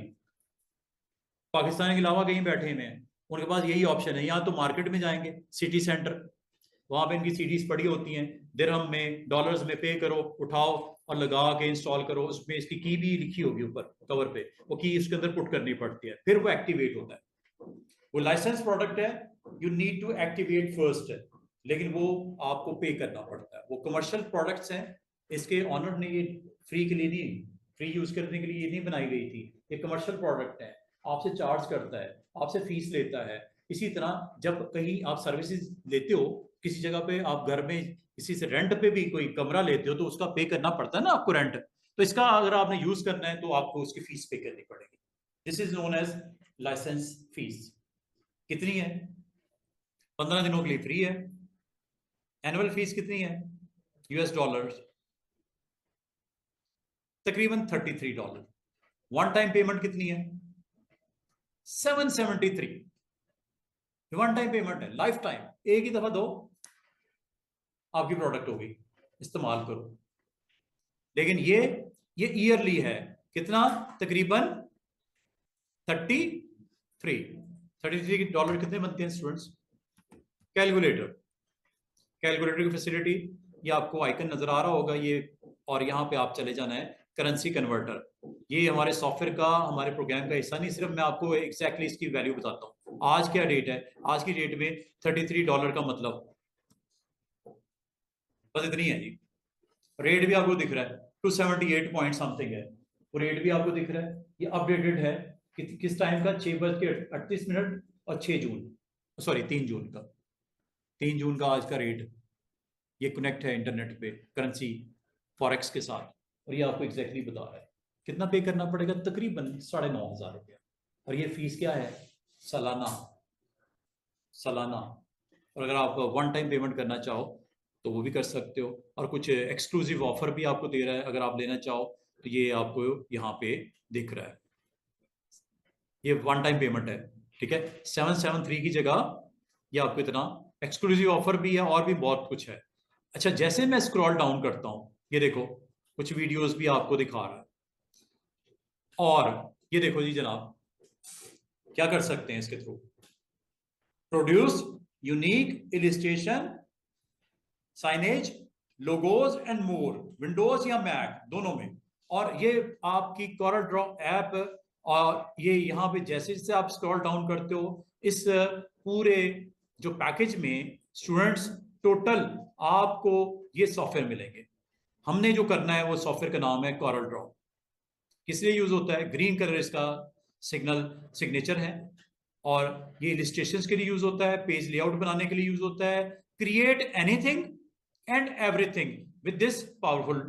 पाकिस्तान के अलावा कहीं बैठे हुए हैं, उनके पास यही ऑप्शन है। यहाँ तो मार्केट में जाएंगे, सिटी सेंटर, वहां पे इनकी सीडीज पड़ी होती हैं, दिरहम में, डॉलर्स में पे करो, उठाओ और लगा के इंस्टॉल करो। उसमें इसकी की भी लिखी होगी ऊपर कवर पे, वो की उसके अंदर पुट करनी पड़ती है, फिर वो एक्टिवेट होता है। वो लाइसेंस प्रोडक्ट है, you need to activate first, लेकिन वो आपको पे करना पड़ता है। वो कमर्शियल प्रोडक्ट्स हैं, इसके ऑनर ने ये फ्री के लिए नहीं, फ्री यूज करने के लिए ये नहीं बनाई गई थी। ये कमर्शियल प्रोडक्ट है, आपसे चार्ज करता है, आपसे फीस लेता है। इसी तरह जब कहीं आप सर्विसेज लेते हो किसी जगह पे, आप घर में किसी से रेंट पे भी कोई कमरा लेते हो तो उसका पे करना पड़ता है ना आपको रेंट। तो इसका अगर आपने यूज करना है तो आपको उसकी फीस पे करनी पड़ेगी। This is known as licence fees. कितनी है? 15 दिनों के लिए फ्री है। एनुअल फीस कितनी है $, तकरीबन $33। वन टाइम पेमेंट कितनी है? 773। वन टाइम पेमेंट है, लाइफ टाइम, एक ही दफा दो, आपकी प्रोडक्ट होगी, इस्तेमाल करो। लेकिन ये ईयरली है, कितना? तकरीबन $33 कितने बनते हैं स्टूडेंट्स? कैलकुलेटर की फैसिलिटी, ये आपको आइकन नजर आ रहा होगा ये, और यहाँ पे आप चले जाना है करेंसी कन्वर्टर। ये हमारे सॉफ्टवेयर का, हमारे प्रोग्राम का हिस्सा नहीं, सिर्फ मैं आपको एग्जैक्टली इसकी वैल्यू बताता हूँ। आज क्या डेट है? आज की डेट में $33 का मतलब बस इतनी है जी। रेट भी आपको दिख रहा है 278 पॉइंट समथिंग है, वो रेट भी आपको दिख रहा है। ये अपडेटेड है किस टाइम का? 6:38 और 6 जून, सॉरी 3 जून का, 3 जून का आज का रेट। ये कनेक्ट है इंटरनेट पे करेंसी फॉरेक्स के साथ, और ये आपको एग्जैक्टली बता रहा है कितना पे करना पड़ेगा, तकरीबन 9,500 रुपया। और ये फीस क्या है? सालाना। और अगर आप वन टाइम पेमेंट करना चाहो तो वो भी कर सकते हो, और कुछ एक्सक्लूसिव ऑफर भी आपको दे रहा है अगर आप लेना चाहो तो ये आपको यहाँ पे दिख रहा है। ये वन टाइम पेमेंट है, ठीक है? 773 की जगह ये आपको इतना एक्सक्लूसिव ऑफर भी है, और भी बहुत कुछ है। अच्छा, जैसे मैं स्क्रॉल डाउन करता हूं, ये देखो कुछ वीडियोस भी आपको दिखा रहा है। और ये देखो जी जनाब, क्या कर सकते हैं इसके through? Produce unique illustration, signage, logos and more, Windows या मैक दोनों में। और ये आपकी कॉरल ड्रॉ ऐप और ये यहाँ पे जैसे जैसे आप स्क्रॉल डाउन करते हो, इस पूरे जो पैकेज में स्टूडेंट्स टोटल आपको ये सॉफ्टवेयर मिलेंगे। हमने जो करना है वो सॉफ्टवेयर का नाम है कॉरल ड्रॉ। किस लिए यूज होता है? ग्रीन कलर इसका सिग्नेचर है, और ये इलिस्ट्रेशंस के लिए यूज होता है, पेज लेआउट बनाने के लिए यूज होता है, create anything and everything with this powerful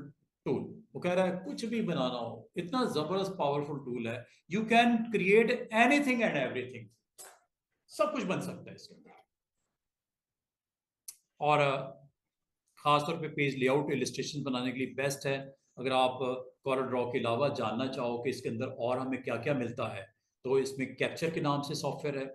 tool. वो कह रहा है कुछ भी बनाना हो, इतना जबरदस्त पावरफुल टूल है, you can create anything and everything, सब कुछ बन सकता है इसके अंदर। और खासतौर पे पेज लेआउट इलिस्ट्रेशन बनाने के लिए बेस्ट है। अगर आप कॉरल ड्रॉ के अलावा जानना चाहो कि इसके अंदर और हमें क्या क्या मिलता है, तो इसमें कैप्चर के नाम से सॉफ्टवेयर है,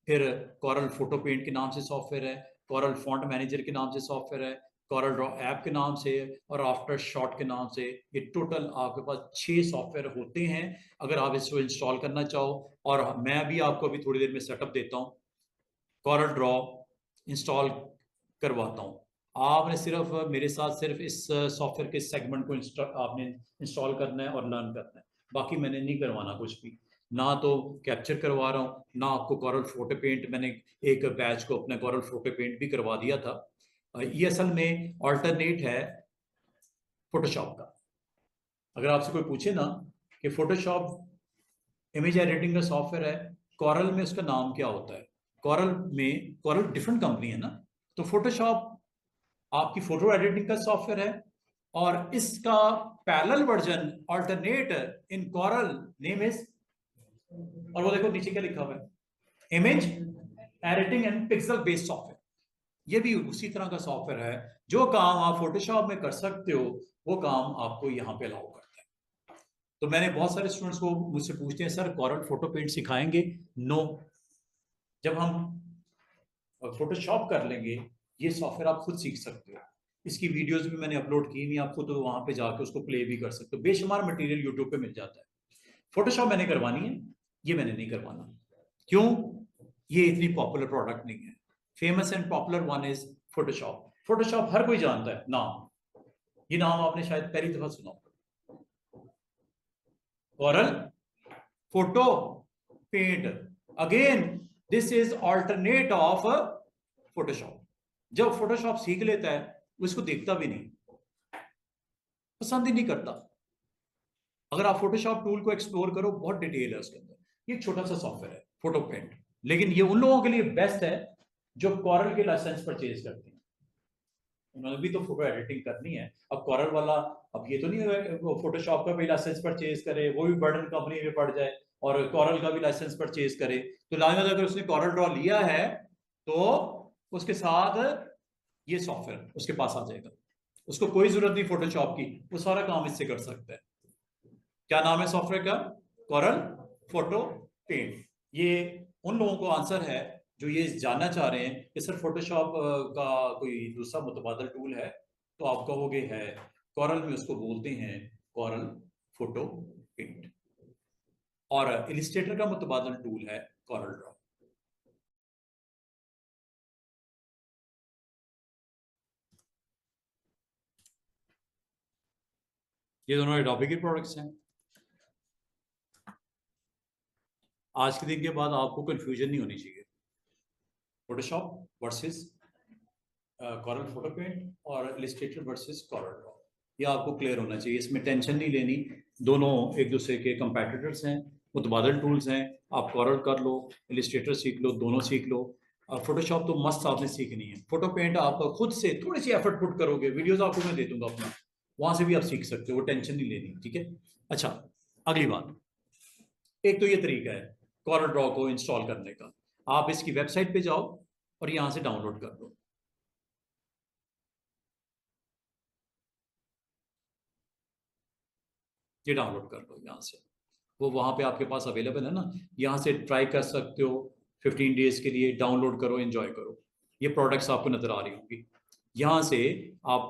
फिर कॉरल फोटो पेंट के नाम से सॉफ्टवेयर है, कॉरल फॉन्ट मैनेजर के नाम से सॉफ्टवेयर है, कॉरल ड्रॉ ऐप के नाम से, और आफ्टर शॉट के नाम से। ये टोटल आपके पास 6 सॉफ्टवेयर होते हैं अगर आप इसको इंस्टॉल करना चाहो। और मैं भी आपको अभी थोड़ी देर में सेटअप देता हूँ, कॉरल ड्रॉ इंस्टॉल करवाता हूँ। आपने सिर्फ मेरे साथ सिर्फ इस सॉफ्टवेयर के सेगमेंट को आपने इंस्टॉल करना है और लर्न करना है, बाकी मैंने नहीं करवाना कुछ भी, ना तो कैप्चर करवा रहा हूँ, ना आपको कॉरल फोटो पेंट। मैंने एक बैच को अपना कॉरल फोटो पेंट भी करवा दिया था। ये असल में ऑल्टरनेट है फोटोशॉप का। अगर आपसे कोई पूछे ना कि फोटोशॉप इमेज एडिटिंग का सॉफ्टवेयर है, कॉरल में उसका नाम क्या होता है, कॉरल डिफरेंट कंपनी है ना, तो फोटोशॉप आपकी फोटो एडिटिंग का सॉफ्टवेयर है, और इसका parallel version alternate in Corel name is, और वो देखो नीचे क्या लिखा हुआ है, image editing and pixel based software. ये भी उसी तरह का सॉफ्टवेयर है, जो काम आप फोटोशॉप में कर सकते हो वो काम आपको यहाँ पे अलाउ करता है। तो मैंने बहुत सारे स्टूडेंट्स को मुझसे पूछते हैं, सर कॉरल फोटो पेंट सिखाएंगे? नो, जब हम फोटोशॉप कर लेंगे ये सॉफ्टवेयर आप खुद सीख सकते हो। इसकी वीडियोस भी मैंने अपलोड की हुई, आपको तो वहां पे जाके उसको प्ले भी कर सकते हो, बेशुमार मटेरियल यूट्यूब पे मिल जाता है। फोटोशॉप मैंने करवानी है, ये मैंने नहीं करवाना। क्यों? ये इतनी पॉपुलर प्रोडक्ट नहीं है। Famous and popular one is Photoshop. Photoshop हर कोई जानता है नाम, ये नाम आपने शायद पहली दफा सुना। Corel Photo Paint, again this is alternate of Photoshop. जब फोटोशॉप सीख लेता है उसको देखता भी नहीं, पसंद ही नहीं करता। अगर आप फोटोशॉप टूल को एक्सप्लोर करो, बहुत डिटेल है उसके अंदर। ये छोटा सा सॉफ्टवेयर है फोटो पेंट, लेकिन ये उन लोगों के लिए बेस्ट है जो कॉरल के लाइसेंस परचेज करते हैं। उन्होंने भी तो फोटो एडिटिंग करनी है। अब कॉरल वाला, अब ये तो नहीं है फोटोशॉप का भी लाइसेंस परचेज करे, वो भी बर्डन कंपनी में पड़ जाए, और कॉरल का भी लाइसेंस परचेज करे। तो लाजमत अगर उसने कॉरल ड्रॉ लिया है तो उसके साथ ये सॉफ्टवेयर उसके पास आ जाएगा, उसको कोई जरूरत नहीं फोटोशॉप की, वो सारा काम इससे कर सकता है। क्या नाम है सॉफ्टवेयर का? Corel Photo Paint. ये उन लोगों को आंसर है जो ये जानना चाह रहे हैं कि सर फोटोशॉप का कोई दूसरा मुतबादल टूल है, तो आप कहोगे है, कॉरल में उसको बोलते हैं कॉरल फोटो पेंट, और इलिस्ट्रेटर का मुतबादल टूल है कॉरल ड्रॉ। ये दोनों एडोबी के प्रोडक्ट्स हैं। आज के दिन के बाद आपको कंफ्यूजन नहीं होनी चाहिए, Photoshop versus Corel Photo Paint और इलिस्ट्रेटर वर्सेस कॉरल ड्रॉ, ये आपको क्लियर होना चाहिए, इसमें टेंशन नहीं लेनी। दोनों एक दूसरे के कंपेटिटर्स हैं, मुतबादल टूल्स हैं। आप कॉरल कर लो, इलिस्ट्रेटर सीख लो, दोनों सीख लो। फोटोशॉप तो मस्त आपने सीखनी है, फोटो पेंट आप खुद से थोड़ी सी एफर्ट पुट करोगे, वीडियोस आपको मैं दे दूंगा अपना, वहां से भी आप सीख सकते हो, वो टेंशन नहीं लेनी, ठीक है। अच्छा, अगली बात, एक तो ये तरीका है कॉरल ड्रॉ को इंस्टॉल करने का। आप इसकी वेबसाइट पे जाओ और यहां से डाउनलोड कर लो। ये डाउनलोड कर लो यहाँ से, वो वहां पे आपके पास अवेलेबल है ना, यहाँ से ट्राई कर सकते हो। 15 डेज के लिए डाउनलोड करो, एंजॉय करो। ये प्रोडक्ट्स आपको नजर आ रही होंगी यहाँ से। आप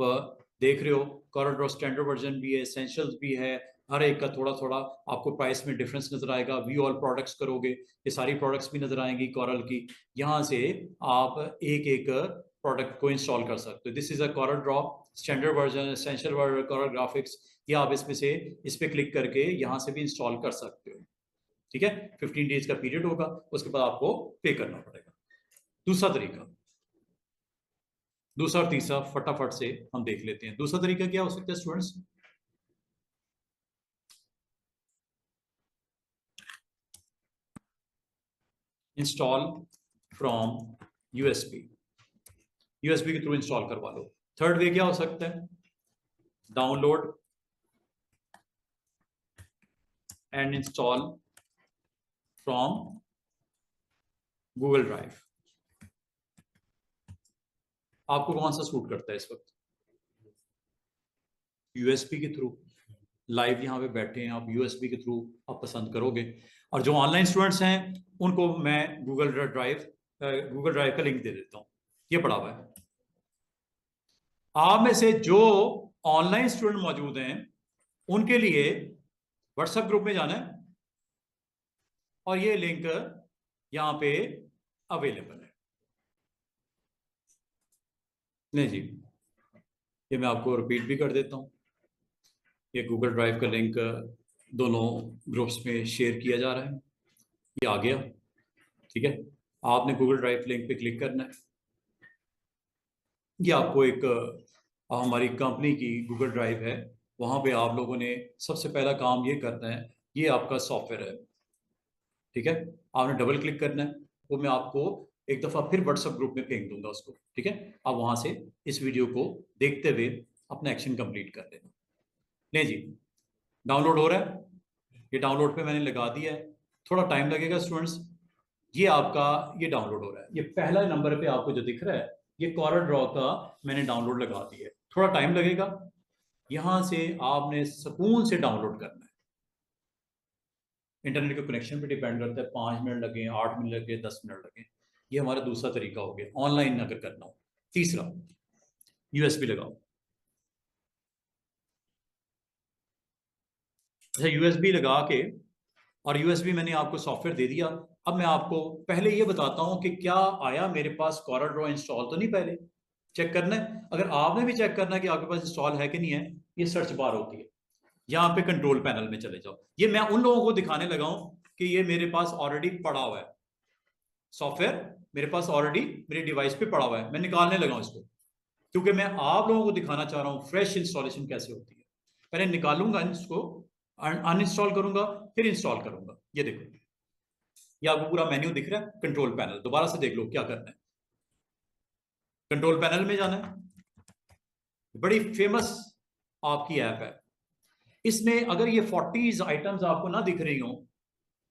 देख रहे हो कॉरल ड्रॉ स्टैंडर्ड वर्जन भी है, एसेंशियल्स भी है, हर एक का थोड़ा थोड़ा आपको प्राइस में डिफरेंस नजर आएगा। व्यू ऑल प्रोडक्ट्स करोगे, ये सारी प्रोडक्ट्स भी नजर आएंगी कॉरल की। यहाँ से आप एक एक प्रोडक्ट को इंस्टॉल कर सकते हो। This is a Corel Draw standard version, essential version, Corel graphics. ये आप इसमें से इस पे क्लिक करके यहाँ से भी इंस्टॉल कर सकते हो। ठीक है, 15 डेज का पीरियड होगा, उसके बाद आपको पे करना पड़ेगा। दूसरा तरीका, दूसरा और तीसरा फटाफट से हम देख लेते हैं। दूसरा तरीका क्या हो सकता है students? Install from USB, USB के थ्रू इंस्टॉल करवा लो। थर्ड वे क्या हो सकता है? Download and install from Google drive. आपको कौन सा सूट करता है इस वक्त? यूएसबी के थ्रू लाइव यहाँ पे बैठे हैं आप, यूएसबी के थ्रू आप पसंद करोगे। और जो ऑनलाइन स्टूडेंट्स हैं उनको मैं गूगल ड्राइव का लिंक दे देता हूँ, ये पड़ा हुआ है। आप में से जो ऑनलाइन स्टूडेंट मौजूद हैं उनके लिए व्हाट्सएप ग्रुप में जाना है और ये लिंक यहां पे अवेलेबल है। नहीं जी, ये मैं आपको रिपीट भी कर देता हूं। ये गूगल ड्राइव का लिंक दोनों ग्रुप्स में शेयर किया जा रहा है, ये आ गया। ठीक है, आपने गूगल ड्राइव लिंक पे क्लिक करना है। ये आपको एक हमारी कंपनी की गूगल ड्राइव है, वहां पे आप लोगों ने सबसे पहला काम ये करना है, ये आपका सॉफ्टवेयर है। ठीक है, आपने डबल क्लिक करना है, वो मैं आपको एक दफा फिर व्हाट्सएप ग्रुप में फेंक दूंगा उसको। ठीक है, आप वहां से इस वीडियो को देखते हुए अपना एक्शन कंप्लीट कर लेना। ले जी, डाउनलोड हो रहा है, ये डाउनलोड पे मैंने लगा दिया है, थोड़ा टाइम लगेगा स्टूडेंट्स। ये आपका ये डाउनलोड हो रहा है, ये पहला नंबर पे आपको जो दिख रहा है ये कॉरल ड्रॉ का मैंने डाउनलोड लगा दिया है, थोड़ा टाइम लगेगा। यहां से आपने सुकून से डाउनलोड करना है। इंटरनेट के कनेक्शन पे डिपेंड करता है, 5 मिनट लगे, 8 मिनट लगे, 10 मिनट लगे। ये हमारा दूसरा तरीका हो गया ऑनलाइन अगर करना हो। तीसरा, यूएसबी लगाओ। अच्छा, यूएसबी लगा के, और यूएसबी मैंने आपको सॉफ्टवेयर दे दिया। अब मैं आपको पहले ये बताता हूं कि क्या आया मेरे पास, कॉरल ड्रॉ इंस्टॉल तो नहीं, पहले चेक करना है। अगर आपने भी चेक करना है कि आपके पास इंस्टॉल है कि नहीं है, ये सर्च बार होती है, यहाँ पे कंट्रोल पैनल में चले जाओ। ये मैं उन लोगों को दिखाने लगा हूं कि ये मेरे पास ऑलरेडी पड़ा हुआ है सॉफ्टवेयर, मेरे पास ऑलरेडी मेरे डिवाइस पे पड़ा हुआ है, मैं निकालने लगा हूं इसको, क्योंकि मैं आप लोगों को दिखाना चाह रहा हूं फ्रेश इंस्टॉलेशन कैसे होती है। पहले निकालूंगा इसको, अनइंस्टॉल करूंगा, फिर इंस्टॉल करूंगा। ये देखो, ये आपको पूरा मेन्यू दिख रहा है, कंट्रोल पैनल, दोबारा से देख लो क्या करना है। कंट्रोल पैनल में जाना है, बड़ी फेमस आपकी ऐप है। इसमें अगर ये 40 आइटम्स आपको ना दिख रही हो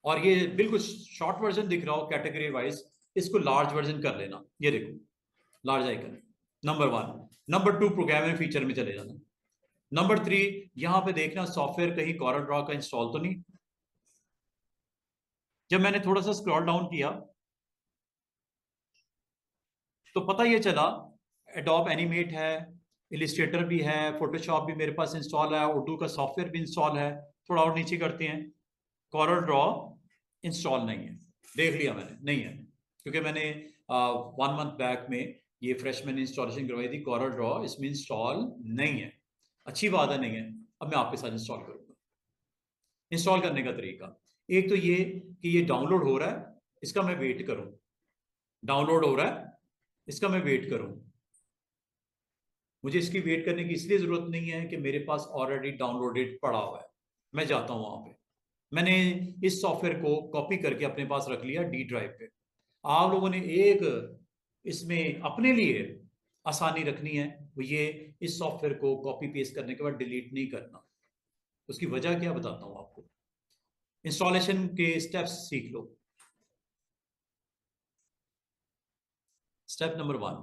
और ये बिल्कुल शॉर्ट वर्जन दिख रहा हो कैटेगरी वाइज, इसको लार्ज वर्जन कर लेना। ये देखो, large icon, number 1। Number 2, programming feature में चले जाना। नंबर 3, यहां पे देखना सॉफ्टवेयर कहीं कॉरल ड्रॉ का इंस्टॉल तो नहीं। जब मैंने थोड़ा सा स्क्रॉल डाउन किया तो पता ये चला एडोब एनिमेट है, इलिस्ट्रेटर भी है, फोटोशॉप भी मेरे पास इंस्टॉल है, उर्दू का सॉफ्टवेयर भी इंस्टॉल है। थोड़ा और नीचे करते हैं, कॉरल ड्रॉ इंस्टॉल नहीं है। देख लिया मैंने, नहीं है, क्योंकि मैंने 1 मंथ बैक में ये फ्रेश मैंने इंस्टॉलेशन करवाई थी, कॉरल ड्रॉ इसमें इंस्टॉल नहीं है। अच्छी बात है, नहीं है। अब मैं आपके साथ इंस्टॉल करूंगा। इंस्टॉल करने का तरीका, एक तो ये कि ये डाउनलोड हो रहा है, इसका मैं वेट करूं। डाउनलोड हो रहा है, इसका मैं वेट करूं। मुझे इसकी वेट करने की इसलिए जरूरत नहीं है कि मेरे पास ऑलरेडी डाउनलोडेड पड़ा हुआ है। मैं जाता हूं वहां पे, मैंने इस सॉफ्टवेयर को कॉपी करके अपने पास रख लिया डी ड्राइव पे। आप लोगों ने एक इसमें अपने लिए आसानी रखनी है, वो ये, इस सॉफ्टवेयर को कॉपी पेस्ट करने के बाद डिलीट नहीं करना। उसकी वजह क्या बताता हूं आपको। इंस्टॉलेशन के स्टेप्स सीख लो। स्टेप नंबर 1,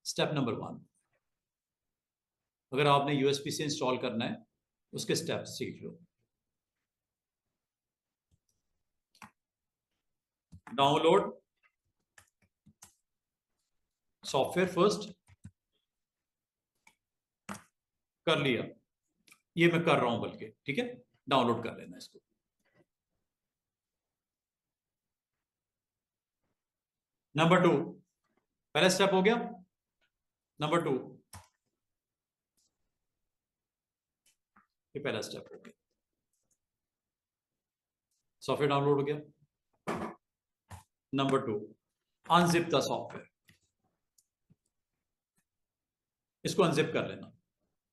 स्टेप नंबर 1, अगर आपने यूएसबी से इंस्टॉल करना है उसके स्टेप्स सीख लो। डाउनलोड सॉफ्टवेयर फर्स्ट, कर लिया, ये मैं कर रहा हूं बल्कि, ठीक है, डाउनलोड कर लेना इसको। नंबर 2, पहला स्टेप हो गया। नंबर 2, ये पहला स्टेप हो गया। सॉफ्टवेयर डाउनलोड हो गया। नंबर 2, अनजिप द सॉफ्टवेयर, इसको अनजिप कर लेना।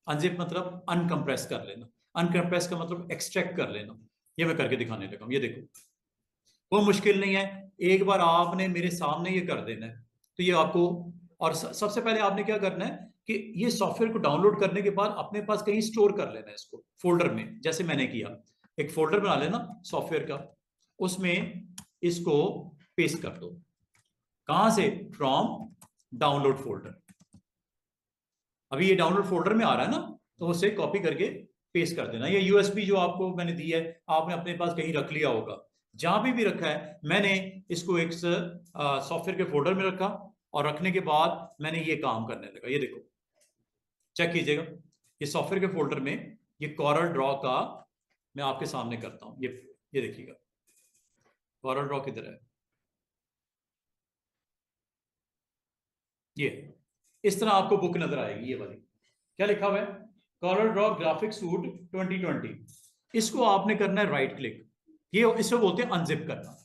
अनजिप मतलब अनकंप्रेस कर लेना, अनकंप्रेस का मतलब एक्सट्रैक्ट कर लेना। ये मैं करके दिखाने लगा हूं, ये देखो, कोई मुश्किल नहीं है, एक बार आपने मेरे सामने ये कर देना है। तो ये आपको, और सबसे पहले आपने क्या करना है कि ये सॉफ्टवेयर को डाउनलोड करने के बाद अपने पास कहीं स्टोर कर लेना है इसको, फोल्डर में, जैसे मैंने किया। एक फोल्डर बना लेना सॉफ्टवेयर का, उसमें इसको पेस्ट कर दो। कहां से? From download folder. अभी ये डाउनलोड फोल्डर में आ रहा है ना, तो उसे कॉपी करके पेस्ट कर देना। ये यूएसबी जो आपको मैंने दी है, आपने अपने पास कहीं रख लिया होगा, जहां भी रखा है। मैंने इसको एक सॉफ्टवेयर के फोल्डर में रखा, और रखने के बाद मैंने ये काम करने लगा। ये देखो, चेक कीजिएगा, ये सॉफ्टवेयर के फोल्डर में ये कॉरल ड्रॉ का मैं आपके सामने करता हूं। ये देखिएगा, कॉरल ड्रॉ किधर है? ये इस तरह आपको बुक नजर आएगी, ये वाली। क्या लिखा हुआ है? Corel Draw graphic suite 2020। इसको आपने करना है राइट क्लिक, ये इसको बोलते हैं अनजिप करना।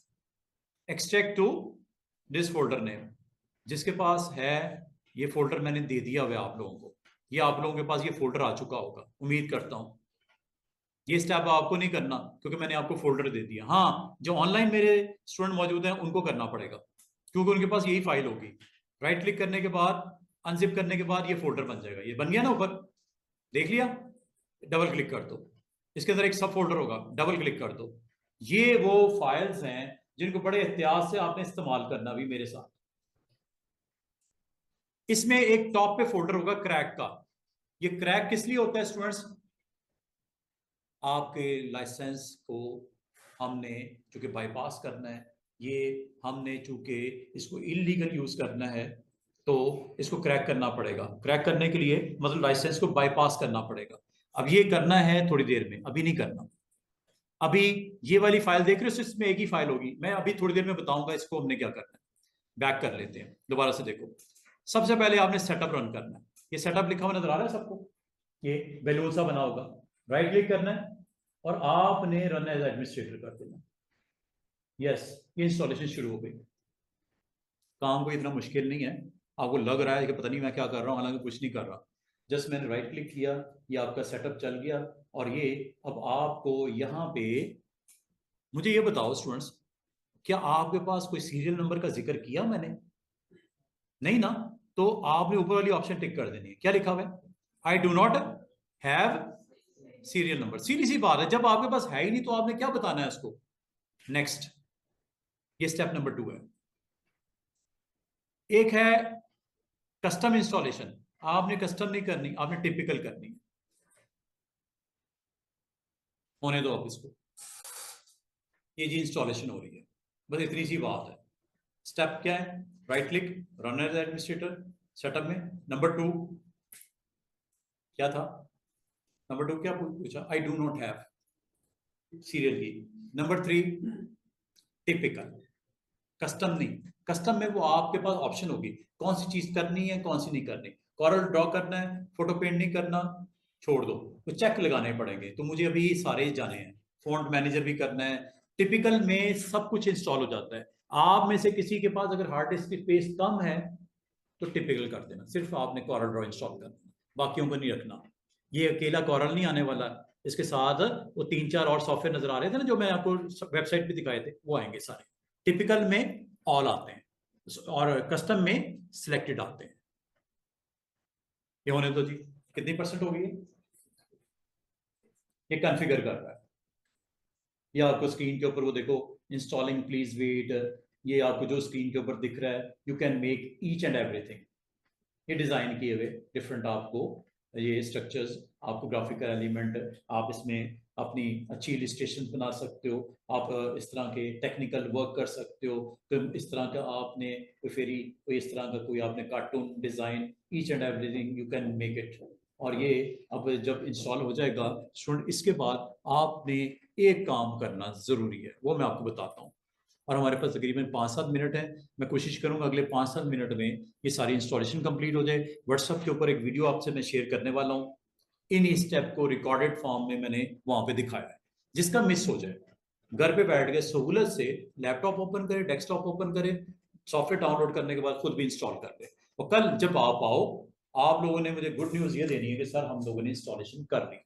Extract to this folder name, जिसके पास है ये फोल्डर मैंने दे दिया हुआ आप लोगों को, ये आप लोगों के पास ये फोल्डर आ चुका होगा, उम्मीद करता हूं। ये स्टेप आपको नहीं करना, क्योंकि मैंने आपको फोल्डर दे दिया। हाँ, जो ऑनलाइन मेरे स्टूडेंट मौजूद हैं उनको करना पड़ेगा, क्योंकि उनके पास यही फाइल होगी। राइट क्लिक करने के बाद, अनजिप करने के बाद ये फोल्डर बन जाएगा। ये बन गया ना ऊपर, देख लिया? डबल क्लिक कर दो, इसके अंदर एक सब फोल्डर होगा, डबल क्लिक कर दो। ये वो फाइल्स हैं जिनको बड़े एहतियात से आपने इस्तेमाल करना भी मेरे साथ। इसमें एक टॉप पे फोल्डर होगा क्रैक का। ये क्रैक किस लिए होता है स्टूडेंट्स? आपके लाइसेंस को हमने चूंकि बाईपास करना है, ये हमने चूंकि इसको इलीगल यूज करना है, तो इसको क्रैक करना पड़ेगा। क्रैक करने के लिए मतलब लाइसेंस को बाईपास करना पड़ेगा। अब ये करना है थोड़ी देर में, अभी नहीं करना। अभी ये वाली फाइल देख रहे हो, इसमें एक ही फाइल होगी। मैं अभी थोड़ी देर में बताऊंगा इसको हमने क्या करना है। बैक कर लेते हैं, दोबारा से देखो। सबसे पहले आपने सेटअप रन करना है। ये सेटअप लिखा हुआ नजर आ रहा है सबको? ये बैलून सा बना होगा, राइट क्लिक करना है और आपने रन एज एडमिनिस्ट्रेटर कर देना। यस, ये इंस्टॉलेशन शुरू हो गई। काम कोई इतना मुश्किल नहीं है। आपको लग रहा है कि पता नहीं मैं क्या कर रहा हूं, हालांकि कुछ नहीं कर रहा। जस्ट मैंने राइट क्लिक किया, ये आपका सेटअप चल गया। और ये अब आपको यहाँ पे, मुझे ये बताओ स्टूडेंट्स, क्या आपके पास कोई सीरियल नंबर का जिक्र किया मैंने? नहीं ना? तो आपने ऊपर वाली ऑप्शन टिक कर देनी है। क्या लिखा हुआ है? I do not have serial number. सीधी सी बात है, जब आपके पास है ही नहीं तो आपने क्या बताना है उसको? नेक्स्ट, ये स्टेप नंबर 2 है। एक है कस्टम इंस्टॉलेशन, आपने कस्टम नहीं करनी, आपने टिपिकल करनी है। होने दो आप इसको, ये जी इंस्टॉलेशन हो रही है, बस इतनी सी बात है। स्टेप क्या है? Right click, run as administrator, setup में। नंबर 2 क्या था? नंबर 2 क्या पूछा? I do not have serial key. Number 3 typical, custom नहीं। कस्टम में वो आपके पास ऑप्शन होगी कौन सी चीज करनी है, कौन सी नहीं करनी। कॉरल ड्रॉ करना है, फोटो पेंट नहीं करना, छोड़ दो। तो चेक लगाने पड़ेंगे, तो मुझे अभी सारे जाने हैं। फॉन्ट मैनेजर भी करना है। टिपिकल में सब कुछ इंस्टॉल हो जाता है। आप में से किसी के पास अगर हार्ड डिस्क की स्पेस कम है तो टिपिकल कर देना, सिर्फ आपने कॉरल ड्रॉ इंस्टॉल कर देना, बाकियों को नहीं रखना। ये अकेला कॉरल नहीं आने वाला, इसके साथ वो 3-4 और सॉफ्टवेयर नजर आ रहे थे ना जो मैं आपको वेबसाइट पे दिखाए थे, वो आएंगे सारे। टिपिकल में ऑल आते हैं और कस्टम में सिलेक्टेड आते हैं। ये होने दो जी। कितनी परसेंट हो गई है? ये कॉन्फ़िगर कर रहा है। ये आपको स्क्रीन के ऊपर वो देखो, इंस्टॉलिंग प्लीज वेट। ये आपको जो स्क्रीन के ऊपर दिख रहा है, you can make each and everything. ये डिजाइन किए हुए डिफरेंट आपको ये स्ट्रक्चर्स, आपको ग्राफिकल एलिमेंट, आप इसमें अपनी अच्छी इलिस्ट्रेशन बना सकते हो। आप इस तरह के टेक्निकल वर्क कर सकते हो। तो इस तरह का आपने कोई फेरी, कोई इस तरह का कोई आपने cartoon design, each and everything you can make it. और ये अब जब इंस्टॉल हो जाएगा स्टूडेंट, इसके बाद आपने एक काम करना जरूरी है, वो मैं आपको बताता हूँ। और हमारे पास तकरीबन 5-7 मिनट है। मैं कोशिश करूंगा अगले 5-7 मिनट में ये सारी इंस्टॉलेशन कंप्लीट हो जाए। व्हाट्सएप के ऊपर एक वीडियो आपसे मैं शेयर करने वाला हूँ। इन स्टेप को रिकॉर्डेड फॉर्म में मैंने वहां पे दिखाया है, जिसका मिस हो जाए घर पे बैठ के सहूलत से लैपटॉप ओपन करे, डेस्कटॉप ओपन करे, सॉफ्टवेयर डाउनलोड करने के बाद खुद भी इंस्टॉल कर ले। और कल जब आप आओ, आप लोगों ने मुझे गुड न्यूज ये देनी है कि सर हम लोगों ने इंस्टॉलेशन कर ली।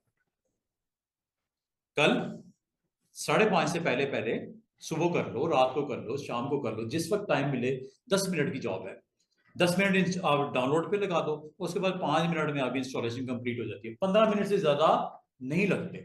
कल 5:30 से पहले पहले सुबह कर लो, रात को कर लो, शाम को कर लो, जिस वक्त टाइम मिले। 10 मिनट की जॉब है, 10 मिनट आप डाउनलोड पे लगा दो, उसके बाद 5 मिनट में आपकी इंस्टॉलेशन कंप्लीट हो जाती है, 15 मिनट से ज्यादा नहीं लगते।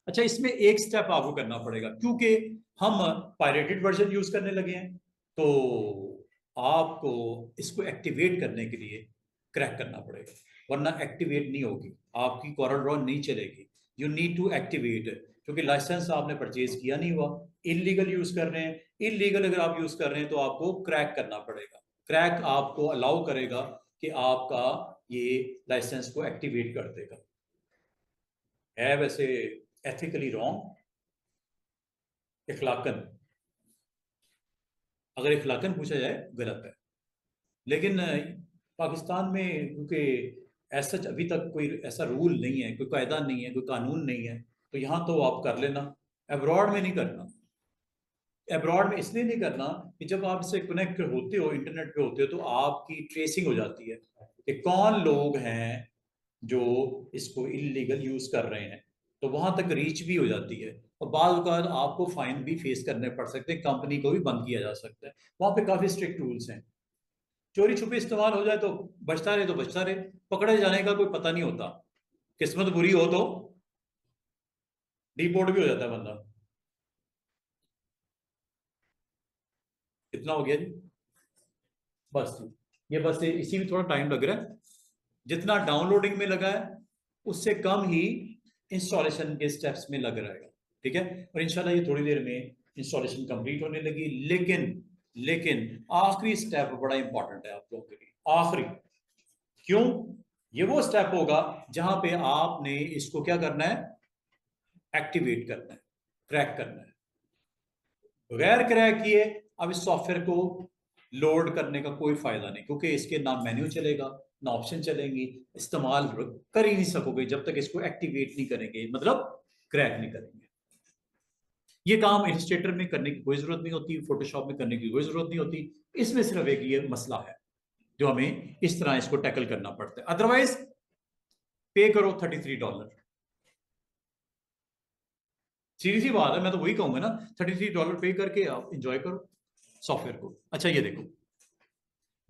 अच्छा, इसमें एक स्टेप आपको करना पड़ेगा, क्योंकि हम पायरेटेड वर्जन यूज करने लगे हैं, तो आपको इसको एक्टिवेट करने के लिए क्रैक करना पड़ेगा, वरना एक्टिवेट नहीं होगी, आपकी कोरल ड्रॉ नहीं चलेगी। यू नीड टू एक्टिवेट, क्योंकि लाइसेंस आपने परचेज किया नहीं हुआ, इलीगल यूज कर रहे हैं। इलीगल अगर आप यूज कर रहे हैं तो आपको क्रैक करना पड़ेगा। क्रैक आपको अलाउ करेगा कि आपका ये लाइसेंस को एक्टिवेट कर देगा। है वैसे एथिकली रॉन्ग, इखलाकन, अगर इखलाकन पूछा जाए गलत है। लेकिन पाकिस्तान में क्योंकि ऐसा अभी तक कोई ऐसा रूल नहीं है, कोई कायदा नहीं है, कोई कानून नहीं है, तो यहाँ तो आप कर लेना, अब्रॉड में नहीं करना। अब्रॉड में इसलिए नहीं करना कि जब आप इससे कनेक्ट होते हो, इंटरनेट पे होते हो, तो आपकी ट्रेसिंग हो जाती है कि कौन लोग हैं जो इसको इलीगल यूज कर रहे हैं, तो वहां तक रीच भी हो जाती है। और बाद औक़ात आपको फाइन भी फेस करने पड़ सकते हैं, कंपनी को भी बंद किया जा सकता है। वहां पे काफी स्ट्रिक्ट रूल्स हैं। चोरी छुपे इस्तेमाल हो जाए तो बचता रहे, तो बचता रहे, पकड़े जाने का कोई पता नहीं होता। किस्मत बुरी हो तो डिपोर्ट भी हो जाता है बंदा। कितना हो गया जी? बस ये बस इसी में थोड़ा टाइम लग रहा है। जितना डाउनलोडिंग में लगा है उससे कम ही इंस्टॉलेशन के स्टेप्स में लग रहेगा। ठीक है, और इंशाल्लाह ये थोड़ी देर में इंस्टॉलेशन कंप्लीट होने लगी। लेकिन लेकिन आखिरी स्टेप बड़ा इंपॉर्टेंट है आप लोगों के लिए, आखिरी। क्यों? ये वो स्टेप होगा जहां पे आपने इसको क्या करना है, एक्टिवेट करना है, क्रैक करना है। बगैर क्रैक किए अब इस सॉफ्टवेयर को लोड करने का कोई फायदा नहीं, क्योंकि इसके ना मेन्यू चलेगा, ना ऑप्शन चलेंगी, इस्तेमाल कर ही नहीं सकोगे जब तक इसको एक्टिवेट नहीं करेंगे, मतलब क्रैक नहीं करेंगे। ये काम इलस्ट्रेटर में करने की कोई जरूरत नहीं होती, फोटोशॉप में करने की कोई जरूरत नहीं होती। इसमें सिर्फ एक ये मसला है जो हमें इस तरह इसको टैकल करना पड़ता है। अदरवाइज पे करो $33, सीधी सी बात है, मैं तो वही कहूंगा ना, $33 पे करके आप इंजॉय करो सॉफ्टवेयर को। अच्छा ये देखो,